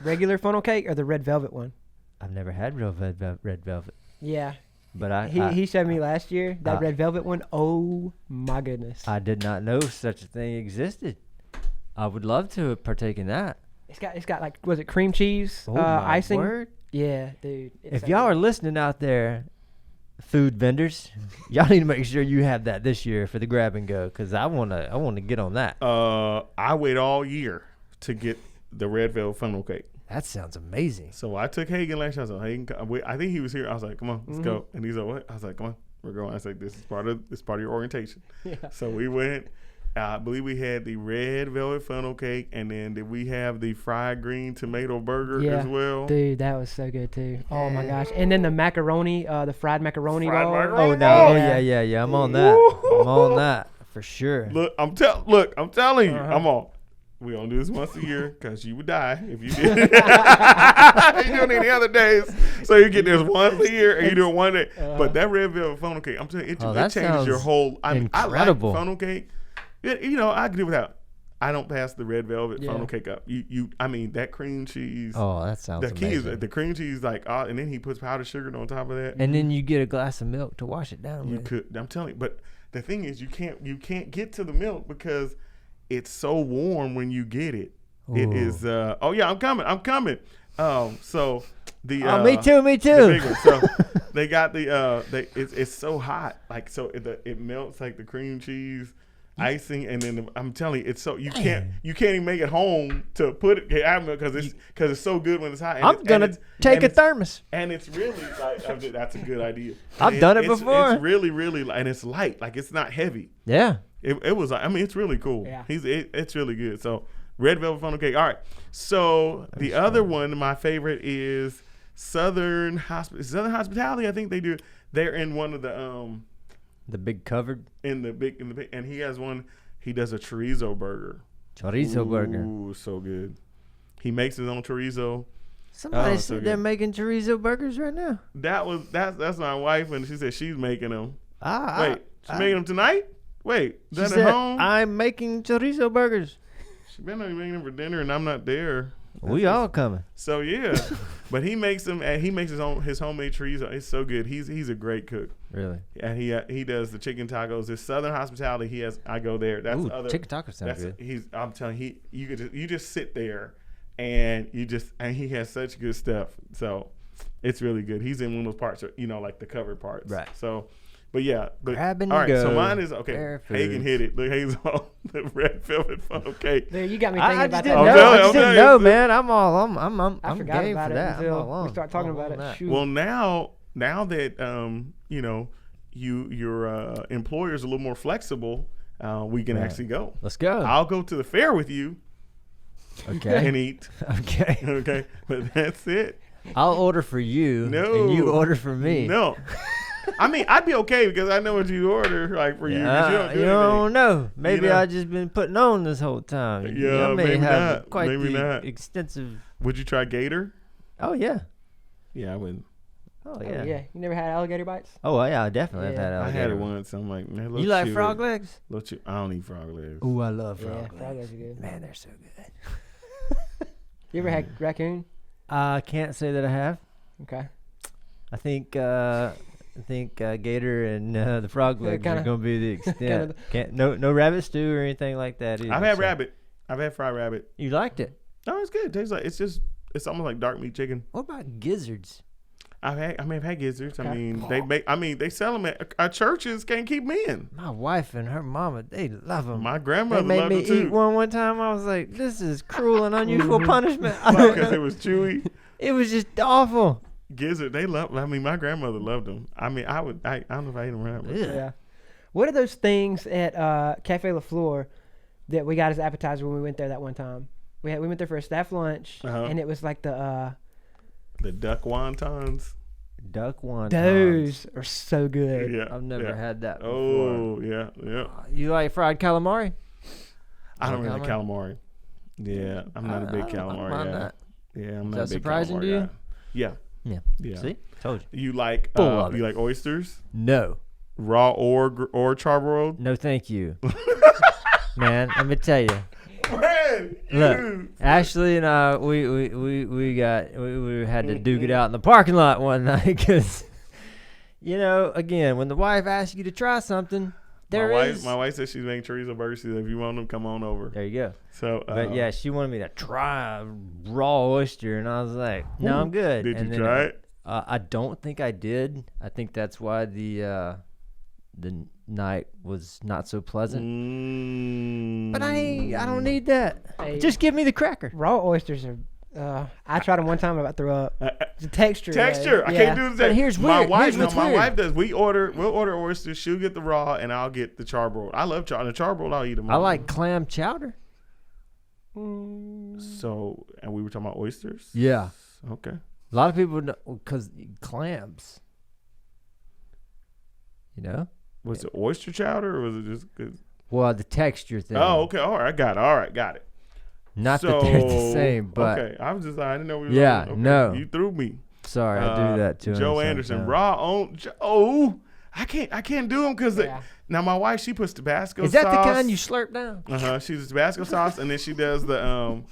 Speaker 1: Regular funnel cake or the red velvet one?
Speaker 2: I've never had red velvet.
Speaker 1: Yeah.
Speaker 2: But
Speaker 1: he showed me last year that red velvet one. Oh my goodness!
Speaker 2: I did not know such a thing existed. I would love to partake in that.
Speaker 1: It's got like, was it cream cheese,
Speaker 2: Oh my
Speaker 1: icing?
Speaker 2: word.
Speaker 1: Yeah, dude.
Speaker 2: If y'all are listening out there, food vendors, y'all need to make sure you have that this year for the grab and go, because I wanna get on that.
Speaker 3: I wait all year to get the red velvet funnel cake.
Speaker 2: That sounds amazing.
Speaker 3: So I took Hagen last year. I was like, Hagen, I think he was here. I was like, come on, let's go. And he's like, what? I was like, come on, we're going. I was like, this is part of your orientation.
Speaker 1: Yeah.
Speaker 3: So we went. I believe we had the red velvet funnel cake, and then did we have the fried green tomato burger as well?
Speaker 1: Dude, that was so good too. Oh my gosh! And then the macaroni, the fried macaroni ball.
Speaker 2: Oh no! Oh yeah. I'm on that. I'm on that for sure.
Speaker 3: Look, I'm telling you, I'm on. We only do this once a year because you would die if you did. You don't any other days, so you get this once a year and you do it one day. But that red velvet funnel cake, I'm telling you, it changes your whole.
Speaker 2: Incredible.
Speaker 3: I like funnel cake. You know, I can do without. I don't pass the red velvet funnel cake up. I mean, that cream cheese.
Speaker 2: Oh, that sounds amazing. The key is
Speaker 3: the cream cheese, like, and then he puts powdered sugar on top of that.
Speaker 2: And then you get a glass of milk to wash it down with.
Speaker 3: I'm telling you, but the thing is, you can't get to the milk because it's so warm when you get it. Ooh. It is. I'm coming. So the.
Speaker 2: Me too.
Speaker 3: The big one. So they got the. It's so hot, like so it melts like the cream cheese. Icing, and then I'm telling you, it's so you can't even make it home to put it out because it's so good when it's hot. And
Speaker 2: I'm gonna take a thermos,
Speaker 3: and it's really like that's a good idea.
Speaker 2: I've done it before.
Speaker 3: It's really and it's light, like it's not heavy.
Speaker 2: Yeah,
Speaker 3: it was. I mean, it's really cool.
Speaker 1: Yeah,
Speaker 3: it's really good. So red velvet funnel cake. All right. So the other one, my favorite is Southern Hospitality. I think they do. They're in one of
Speaker 2: the big covered
Speaker 3: in the big, and he has one. He does a chorizo burger.
Speaker 2: Burger.
Speaker 3: Ooh, so good. He makes his own chorizo.
Speaker 2: Somebody said they're making chorizo burgers right now.
Speaker 3: That's my wife, and she said she's making them. Wait, she's making them tonight? Wait,
Speaker 2: is that at home? I'm making chorizo burgers.
Speaker 3: She better not be making them for dinner, and I'm not there.
Speaker 2: We all coming.
Speaker 3: So yeah, but he makes them, and he makes his homemade chorizo. It's so good. He's a great cook.
Speaker 2: Really?
Speaker 3: And he does the chicken tacos. His Southern Hospitality. I go there. That's
Speaker 2: chicken tacos sound good.
Speaker 3: I'm telling you just sit there, and he has such good stuff. So it's really good. He's in one of those parts, like the covered parts.
Speaker 2: Right.
Speaker 3: So. But yeah,
Speaker 2: grab and
Speaker 3: all right.
Speaker 2: Go.
Speaker 3: So mine is okay. Hagen hit it. Look, Hagen's on the red velvet funnel cake.
Speaker 1: There, you got me thinking about that.
Speaker 2: I just didn't know, man. I'm
Speaker 1: I forgot
Speaker 2: game
Speaker 1: about
Speaker 2: for
Speaker 1: it
Speaker 2: that.
Speaker 1: until we start talking about it. Shoot.
Speaker 3: Well, now that your employer's a little more flexible, we can actually go.
Speaker 2: Let's go.
Speaker 3: I'll go to the fair with you.
Speaker 2: Okay.
Speaker 3: And eat.
Speaker 2: Okay.
Speaker 3: Okay. But that's it.
Speaker 2: I'll order for you. No. And you order for me.
Speaker 3: No. I mean, I'd be okay because I know what you order, like for you. You
Speaker 2: don't know. Maybe I've just been putting on this whole time.
Speaker 3: Yeah,
Speaker 2: I may
Speaker 3: maybe
Speaker 2: have
Speaker 3: not.
Speaker 2: quite
Speaker 3: maybe
Speaker 2: the
Speaker 3: not.
Speaker 2: extensive.
Speaker 3: Would you try gator?
Speaker 2: Oh yeah.
Speaker 3: Yeah, I would.
Speaker 2: Oh yeah.
Speaker 1: Yeah. You never had alligator bites?
Speaker 2: Oh yeah, I definitely have had alligator.
Speaker 3: I had it once. I'm like, man,
Speaker 2: you like frog legs?
Speaker 3: I don't eat frog legs.
Speaker 2: Oh, I love frog legs.
Speaker 1: Frog legs are good.
Speaker 2: Man, they're so good.
Speaker 1: You ever had raccoon?
Speaker 2: I can't say that I have.
Speaker 1: Okay.
Speaker 2: I think gator and the frog legs are going to be the extent. No rabbit stew or anything like that either.
Speaker 3: I've had rabbit. I've had fried rabbit.
Speaker 2: You liked it?
Speaker 3: No, it's good. It tastes like it's almost like dark meat chicken.
Speaker 2: What about gizzards?
Speaker 3: I've had gizzards. Okay. They sell them at our churches. Can't keep them in.
Speaker 2: My wife and her mama, they love them.
Speaker 3: My grandmother
Speaker 2: loved them too. They made me eat one time. I was like, this is cruel and unusual punishment.
Speaker 3: Because it was chewy.
Speaker 2: It was just awful.
Speaker 3: Gizzard, they love. I mean, my grandmother loved them. I mean, I don't know if I ate them right.
Speaker 1: Yeah. What are those things at Cafe La Fleur that we got as appetizer when we went there that one time? We went there for a staff lunch, and it was like the
Speaker 3: duck wontons.
Speaker 2: Duck wontons.
Speaker 1: Those are so good.
Speaker 2: Yeah, I've never had that before.
Speaker 3: Oh yeah.
Speaker 2: You like fried calamari?
Speaker 3: I don't really like calamari. Yeah, I'm not a big calamari guy. Yeah, I'm not a big calamari guy. Is that surprising to you? Yeah.
Speaker 2: Yeah. See? Told you.
Speaker 3: You like oysters?
Speaker 2: No.
Speaker 3: Raw or charbroiled?
Speaker 2: No, thank you. Man, let me tell you.
Speaker 3: Man,
Speaker 2: look, Ashley and I, we had to duke it out in the parking lot one night because, again, when the wife asks you to try something,
Speaker 3: My wife says she's making chorizo burgers. If you want them, come on over.
Speaker 2: There you go.
Speaker 3: So,
Speaker 2: but yeah, she wanted me to try a raw oyster, and I was like, "No, I'm good."
Speaker 3: Did you try it?
Speaker 2: I don't think I did. I think that's why the night was not so pleasant. But I don't need that.
Speaker 1: Hey,
Speaker 2: just give me the cracker.
Speaker 1: Raw oysters are. I tried them one time. I about threw up. The texture.
Speaker 3: I can't do the texture.
Speaker 2: But here's
Speaker 3: my
Speaker 2: weird.
Speaker 3: wife.
Speaker 2: Here's what's
Speaker 3: my
Speaker 2: weird.
Speaker 3: wife does. We'll order oysters. She'll get the raw, and I'll get the charbroiled. I love the charbroiled. I'll eat them.
Speaker 2: I like clam chowder.
Speaker 3: So, and we were talking about oysters.
Speaker 2: Yeah.
Speaker 3: Okay.
Speaker 2: A lot of people because clams. You know.
Speaker 3: Was it oyster chowder or was it just good?
Speaker 2: Well, the texture thing.
Speaker 3: Oh, okay. All right. Got it.
Speaker 2: Not that they're the same, but
Speaker 3: okay. I didn't know we were.
Speaker 2: Yeah,
Speaker 3: okay.
Speaker 2: no.
Speaker 3: You threw me.
Speaker 2: Sorry, I do that too.
Speaker 3: Joe Anderson, raw on Joe. I can't do them because now my wife, she puts Tabasco sauce.
Speaker 2: Is that the kind you slurp down?
Speaker 3: She does Tabasco sauce, and then she does the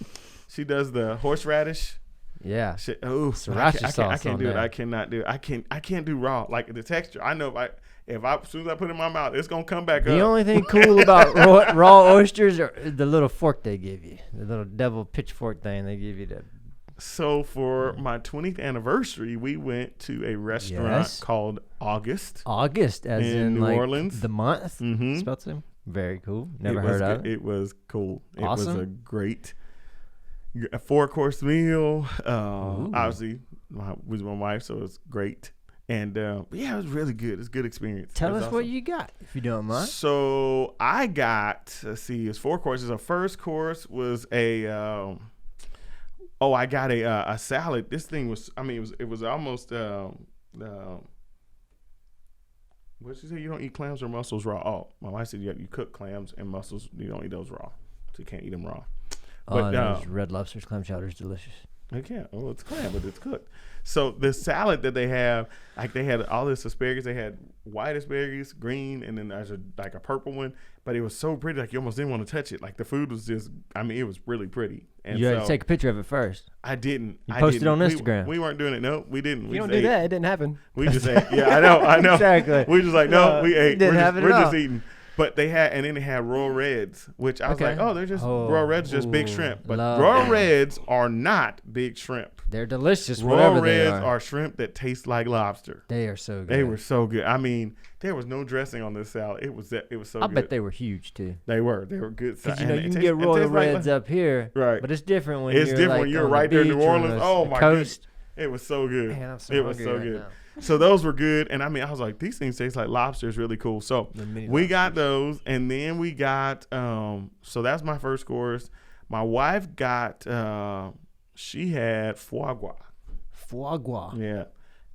Speaker 3: horseradish.
Speaker 2: Yeah.
Speaker 3: Sriracha sauce. I can't do it.
Speaker 2: there.
Speaker 3: I cannot do it. I can't do raw. Like the texture. I know if I as soon as I put it in my mouth, it's gonna come back up.
Speaker 2: The only thing cool about raw oysters are the little fork they give you, the little devil pitchfork thing they give you.
Speaker 3: So for my 20th anniversary, we went to a restaurant called August.
Speaker 2: August, as in
Speaker 3: New
Speaker 2: like
Speaker 3: Orleans.
Speaker 2: the month.
Speaker 3: Mm-hmm.
Speaker 2: Spelled same. Very cool. Never heard of it.
Speaker 3: It was cool. It
Speaker 2: Awesome.
Speaker 3: was a great 4-course meal. Obviously, with my wife, so it was great. And yeah, it was really good. It's a good experience.
Speaker 2: Tell us
Speaker 3: awesome.
Speaker 2: what you got, if you don't mind.
Speaker 3: So I got, it's 4 courses. The first course was I got a salad. This thing was, it was almost, what did you say? You don't eat clams or mussels raw? Oh, my wife said you cook clams and mussels. You don't eat those raw. So you can't eat them raw. But
Speaker 2: those red lobsters, clam chowder is delicious.
Speaker 3: I can't. Well, it's clam, but it's cooked. So the salad that they have, like they had all this asparagus. They had white asparagus, green, and then there's a purple one. But it was so pretty, like you almost didn't want to touch it. Like the food was just, it was really pretty. And
Speaker 2: you had to take a picture of it first.
Speaker 3: I didn't.
Speaker 2: You posted it on Instagram.
Speaker 3: We weren't doing it. No, we didn't. We
Speaker 1: You don't do that. It didn't happen.
Speaker 3: We just ate. Yeah, I know.
Speaker 2: Exactly.
Speaker 3: We just like, no, we ate. We're just eating. But they had Royal Reds, which I was like, they're just Royal Reds, just big shrimp. But Royal Reds are not big shrimp.
Speaker 2: They're delicious.
Speaker 3: Royal Reds are shrimp that taste like lobster.
Speaker 2: They are so good.
Speaker 3: They were so good. There was no dressing on this salad. It was so good.
Speaker 2: I bet they were huge too.
Speaker 3: They were good.
Speaker 2: Because you can get Royal Reds up here,
Speaker 3: right?
Speaker 2: But it's different when
Speaker 3: you're right there in New Orleans. Oh my goodness, it was so good.
Speaker 2: Man, I'm so
Speaker 3: it was so
Speaker 2: right
Speaker 3: good.
Speaker 2: now.
Speaker 3: So those were good, and I was like, these things taste like lobster. It's really cool. So we got those, and then we got so that's my first course. My wife got she had foie gras.
Speaker 2: Foie gras.
Speaker 3: Yeah,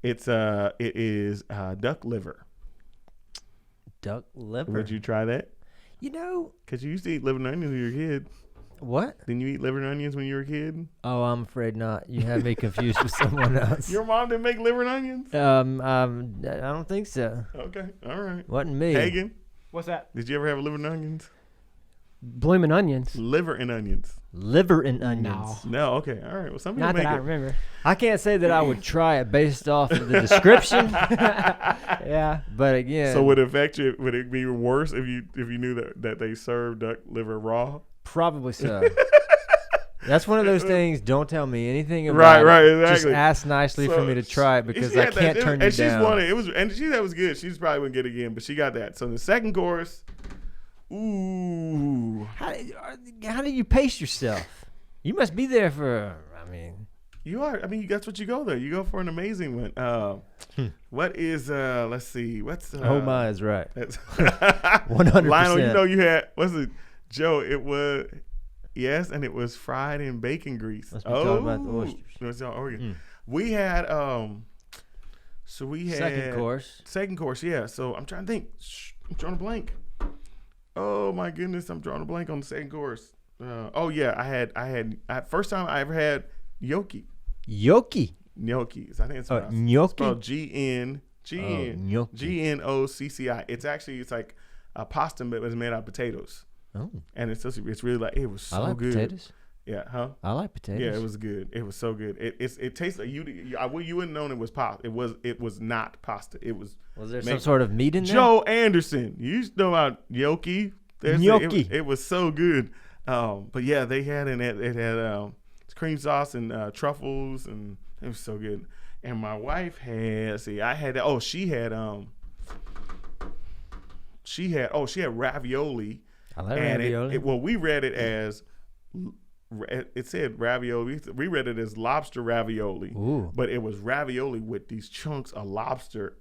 Speaker 3: it is duck liver.
Speaker 2: Duck liver.
Speaker 3: Would you try that? Because you used to eat liver and onions when you were a kid.
Speaker 2: What?
Speaker 3: Didn't you eat liver and onions when you were a kid?
Speaker 2: Oh, I'm afraid not. You have me confused with someone else.
Speaker 3: Your mom didn't make liver and onions?
Speaker 2: I don't think so.
Speaker 3: Okay, all right.
Speaker 2: Wasn't me.
Speaker 3: Hagen?
Speaker 1: What's that?
Speaker 3: Did you ever have liver and onions?
Speaker 1: Bloomin' onions.
Speaker 3: Liver and onions.
Speaker 2: Liver and onions.
Speaker 3: No, okay, all right. Well, some people
Speaker 1: Not
Speaker 3: make
Speaker 1: that I
Speaker 3: it.
Speaker 1: remember.
Speaker 2: I can't say that I would try it based off of the description.
Speaker 1: Yeah.
Speaker 2: But again.
Speaker 3: So would it affect you? Would it be worse if you knew that they served duck liver raw?
Speaker 2: Probably so. That's one of those things. Don't tell me anything about it.
Speaker 3: Right, exactly.
Speaker 2: Just ask nicely for me to try it because I can't turn you down.
Speaker 3: And she's wanted it and she that was good. She's probably wouldn't get it again, but she got that. So the second course, ooh.
Speaker 2: How do you pace yourself? You must be there for.
Speaker 3: You are. That's what you go there. You go for an amazing one. What is? Let's see. What's?
Speaker 2: Oh my is right.
Speaker 3: 100%. Lionel, you had. What's it? Joe, it was. Yes, and it was fried in bacon grease.
Speaker 2: Let's be talking about the oysters.
Speaker 3: We had so we had second course, yeah. So I'm trying to think. I'm drawing a blank. Oh my goodness, I'm drawing a blank on the second course. I had first time I ever had gnocchi.
Speaker 2: Gnocchi.
Speaker 3: Gnocchis. I think it's
Speaker 2: gnocchi.
Speaker 3: spelled GNOCCI. It's like a pasta but it's made out of potatoes.
Speaker 2: Oh.
Speaker 3: And it's really like it was so
Speaker 2: I like
Speaker 3: good.
Speaker 2: Potatoes.
Speaker 3: Yeah, huh?
Speaker 2: I like potatoes.
Speaker 3: Yeah, it was good. It was so good. It tastes like you wouldn't known it was pasta. It was not pasta. It was.
Speaker 2: Was there some sort of meat in there?
Speaker 3: Joe Anderson. You used to know about gnocchi.
Speaker 2: Gnocchi.
Speaker 3: It was so good. But yeah, they had it had cream sauce and truffles, and it was so good. And my wife had she had ravioli.
Speaker 2: I like ravioli.
Speaker 3: Well, we read it as. It said ravioli. We read it as lobster ravioli.
Speaker 2: Ooh.
Speaker 3: But it was ravioli with these chunks of lobster.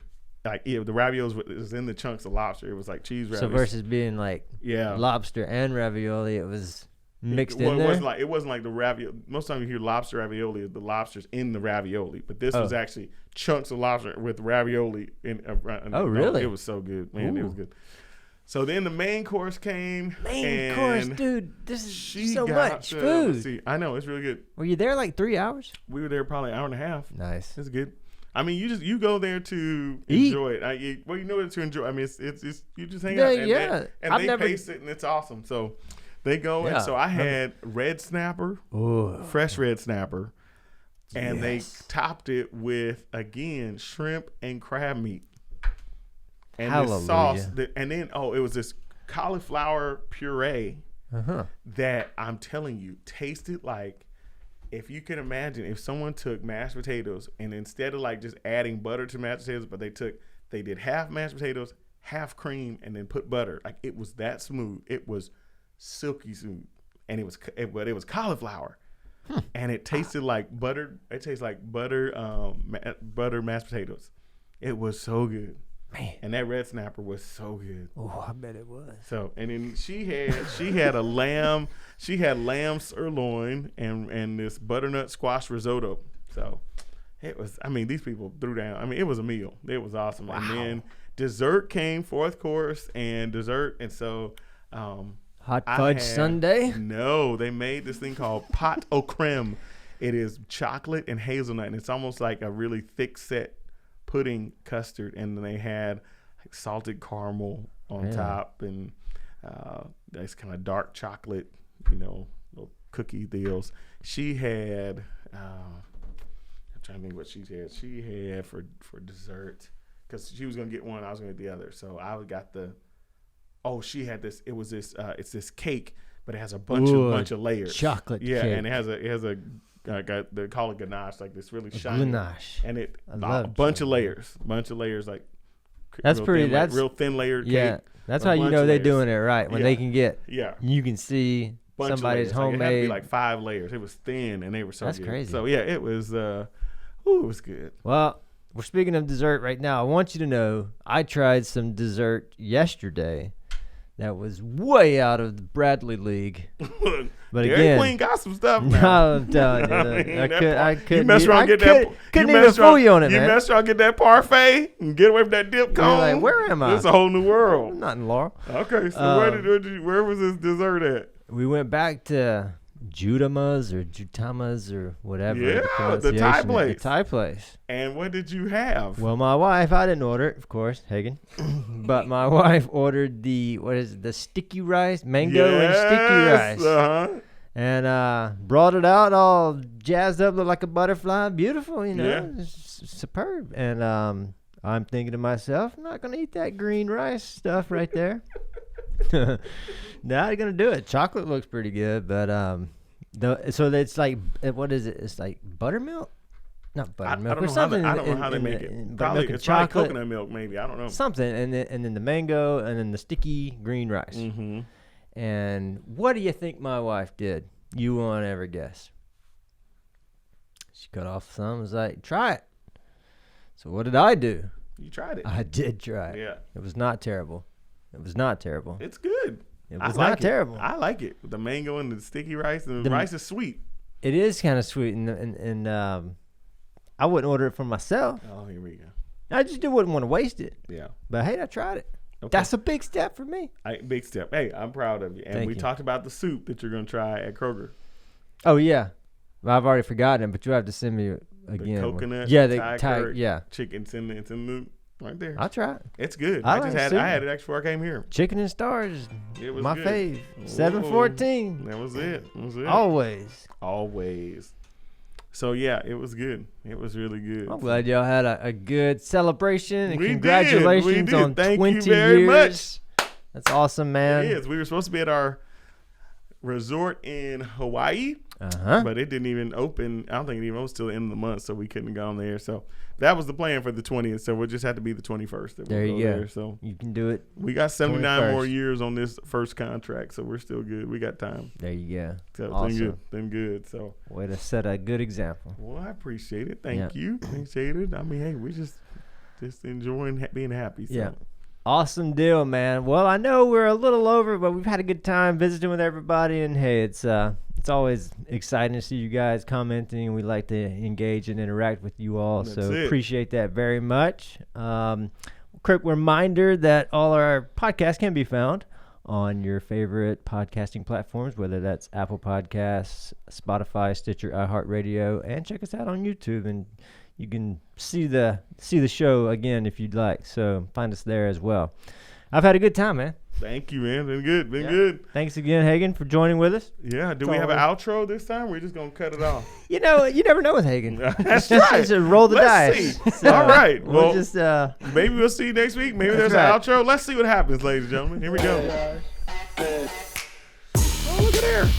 Speaker 3: Like the ravioli was in the chunks of lobster. It was like cheese ravioli.
Speaker 2: So versus being like lobster and ravioli, it was mixed in there.
Speaker 3: It wasn't like the ravioli. Most time you hear lobster ravioli, the lobster's in the ravioli. But this was actually chunks of lobster with ravioli in.
Speaker 2: Really?
Speaker 3: It was so good, man. Ooh. It was good. So then the main course came.
Speaker 2: Main course, dude. This is so much food.
Speaker 3: I know, it's really good.
Speaker 2: Were you there like 3 hours?
Speaker 3: We were there probably an hour and a half.
Speaker 2: Nice.
Speaker 3: It's good. I mean, you go there to enjoy it. You know to enjoy. I mean, it's you just hang out. And they pace it, and it's awesome. So they go, and so I had red snapper, fresh red snapper, and they topped it with, again, shrimp and crab meat. And this sauce, and then it was this cauliflower puree that I'm telling you tasted like, if you can imagine, if someone took mashed potatoes and instead of like just adding butter to mashed potatoes, but they did half mashed potatoes, half cream, and then put butter. Like, it was that smooth. It was silky smooth, and it was cauliflower, and it tasted like butter. It tastes like butter, butter mashed potatoes. It was so good.
Speaker 2: Man.
Speaker 3: And that red snapper was so good.
Speaker 2: Oh, I bet it was.
Speaker 3: So, and then she had lamb sirloin and this butternut squash risotto. So it was, I mean, these people threw down. I mean, it was a meal. It was awesome. Wow. And then dessert came, fourth course and dessert. And so
Speaker 2: hot fudge sundae?
Speaker 3: No, they made this thing called pot au creme. It is chocolate and hazelnut, and it's almost like a really thick set pudding custard, and then they had like salted caramel on top, and that's kind of dark chocolate, little cookie deals. She had I'm trying to think what she had. She had for dessert, because she was gonna get one, I was gonna get the other. So I got she had this. It was this. It's this cake, but it has a bunch of layers.
Speaker 2: Chocolate cake.
Speaker 3: And it has a. They call it ganache, like this really shiny
Speaker 2: ganache,
Speaker 3: and a bunch of layers, like
Speaker 2: that's pretty. That's
Speaker 3: real thin layered cake.
Speaker 2: Yeah, that's how you know they're doing it right when they can get.
Speaker 3: Yeah,
Speaker 2: you can see somebody's homemade.
Speaker 3: Like, it had to be like 5 layers. It was thin, and they were so
Speaker 2: that's
Speaker 3: good.
Speaker 2: Crazy.
Speaker 3: So yeah, it was. It was good.
Speaker 2: Well, we're speaking of dessert right now. I want you to know I tried some dessert yesterday that was way out of the Bradley League. But
Speaker 3: Dairy
Speaker 2: again,
Speaker 3: Queen got some stuff now.
Speaker 2: No, I'm telling you, I couldn't.
Speaker 3: You mess around,
Speaker 2: couldn't even fool you on it, man.
Speaker 3: You mess around, get that parfait, and get away from that dip cone.
Speaker 2: You're like, where am I?
Speaker 3: It's a whole new world.
Speaker 2: I'm not in Laurel.
Speaker 3: Okay, so where was this dessert at?
Speaker 2: We went back to Jutama's or whatever.
Speaker 3: Yeah, the Thai place.
Speaker 2: The Thai place.
Speaker 3: And what did you have?
Speaker 2: Well, my wife, I didn't order it, of course, Hagen. But my wife ordered the sticky rice, mango and sticky rice.
Speaker 3: Uh-huh.
Speaker 2: And brought it out all jazzed up, looked like a butterfly. Beautiful, superb. And I'm thinking to myself, I'm not going to eat that green rice stuff right there. Not going to do it. Chocolate looks pretty good, but so it's like, what is it? It's like buttermilk? Not buttermilk.
Speaker 3: I don't know how they make it. Probably it's chocolate, probably coconut milk, maybe. I don't know.
Speaker 2: Something, and then the mango, and then the sticky green rice.
Speaker 3: Mm-hmm.
Speaker 2: And what do you think my wife did? You won't ever guess. She cut off some. Was like, try it. So what did I do?
Speaker 3: You tried it.
Speaker 2: I did try it.
Speaker 3: Yeah.
Speaker 2: It was not terrible.
Speaker 3: It's good.
Speaker 2: It was not terrible.
Speaker 3: I like it. The mango and the sticky rice. And the rice is sweet.
Speaker 2: It is kind of sweet, and I wouldn't order it for myself.
Speaker 3: Oh, here we go.
Speaker 2: I just wouldn't want to waste it.
Speaker 3: Yeah.
Speaker 2: But hey, I tried it.
Speaker 3: Okay.
Speaker 2: That's a big step for me.
Speaker 3: Big step. Hey, I'm proud of you. And we talked about the soup that you're going to try at Kroger.
Speaker 2: Oh, yeah. Well, I've already forgotten it, but you have to send me again.
Speaker 3: The coconut,
Speaker 2: the Thai
Speaker 3: chicken. It's in the right there.
Speaker 2: I'll try it.
Speaker 3: It's good.
Speaker 2: I
Speaker 3: I
Speaker 2: like
Speaker 3: had it
Speaker 2: sushi.
Speaker 3: actually before I came here.
Speaker 2: Chicken and stars.
Speaker 3: It was
Speaker 2: my
Speaker 3: good.
Speaker 2: fave.
Speaker 3: Whoa.
Speaker 2: 714.
Speaker 3: That was it. That was it.
Speaker 2: Always.
Speaker 3: Always. So yeah, it was good. It was really good.
Speaker 2: I'm glad y'all had a good celebration, and
Speaker 3: We did.
Speaker 2: congratulations
Speaker 3: We did.
Speaker 2: on
Speaker 3: Thank
Speaker 2: 20
Speaker 3: you very
Speaker 2: years. That's awesome, man.
Speaker 3: It is. We were supposed to be at our resort in Hawaii, but it didn't even open. I don't think it even opened till the end of the month, so we couldn't have gone there. So that was the plan for the 20th. So we'll just have to be the 21st. That
Speaker 2: There
Speaker 3: we'll
Speaker 2: you go.
Speaker 3: There. So
Speaker 2: you can do it.
Speaker 3: we got 79 more
Speaker 2: 21st.
Speaker 3: years on this first contract, so we're still good. We got time.
Speaker 2: There you go.
Speaker 3: So
Speaker 2: Awesome.
Speaker 3: it's been good. Been good. So
Speaker 2: Way to set a good example.
Speaker 3: well, I appreciate it. Thank you. Appreciate it. I mean, hey, we just enjoying being happy. So.
Speaker 2: Yeah. Awesome deal, man. Well, I know we're a little over, but we've had a good time visiting with everybody, and hey, it's always exciting to see you guys commenting. We like to engage and interact with you all,
Speaker 3: That's
Speaker 2: so
Speaker 3: it.
Speaker 2: appreciate that very much. Quick reminder that all our podcasts can be found on your favorite podcasting platforms, whether that's Apple Podcasts, Spotify, Stitcher, iHeartRadio, and check us out on YouTube, and you can see the show again if you'd like. So find us there as well. I've had a good time, man.
Speaker 3: Thank you, man. Been good. Been good.
Speaker 2: Thanks again, Hagen, for joining with us.
Speaker 3: Yeah. Do we have an outro this time? We're just gonna cut it off.
Speaker 2: You know, you never know with Hagen.
Speaker 3: That's right.
Speaker 2: Just roll the
Speaker 3: Let's
Speaker 2: dice.
Speaker 3: see.
Speaker 2: So,
Speaker 3: All right.
Speaker 2: We'll
Speaker 3: Well,
Speaker 2: just
Speaker 3: maybe we'll see you next week. Maybe
Speaker 2: That's
Speaker 3: there's
Speaker 2: right.
Speaker 3: an outro. Let's see what happens, ladies and gentlemen. Here we go. Oh, look at there.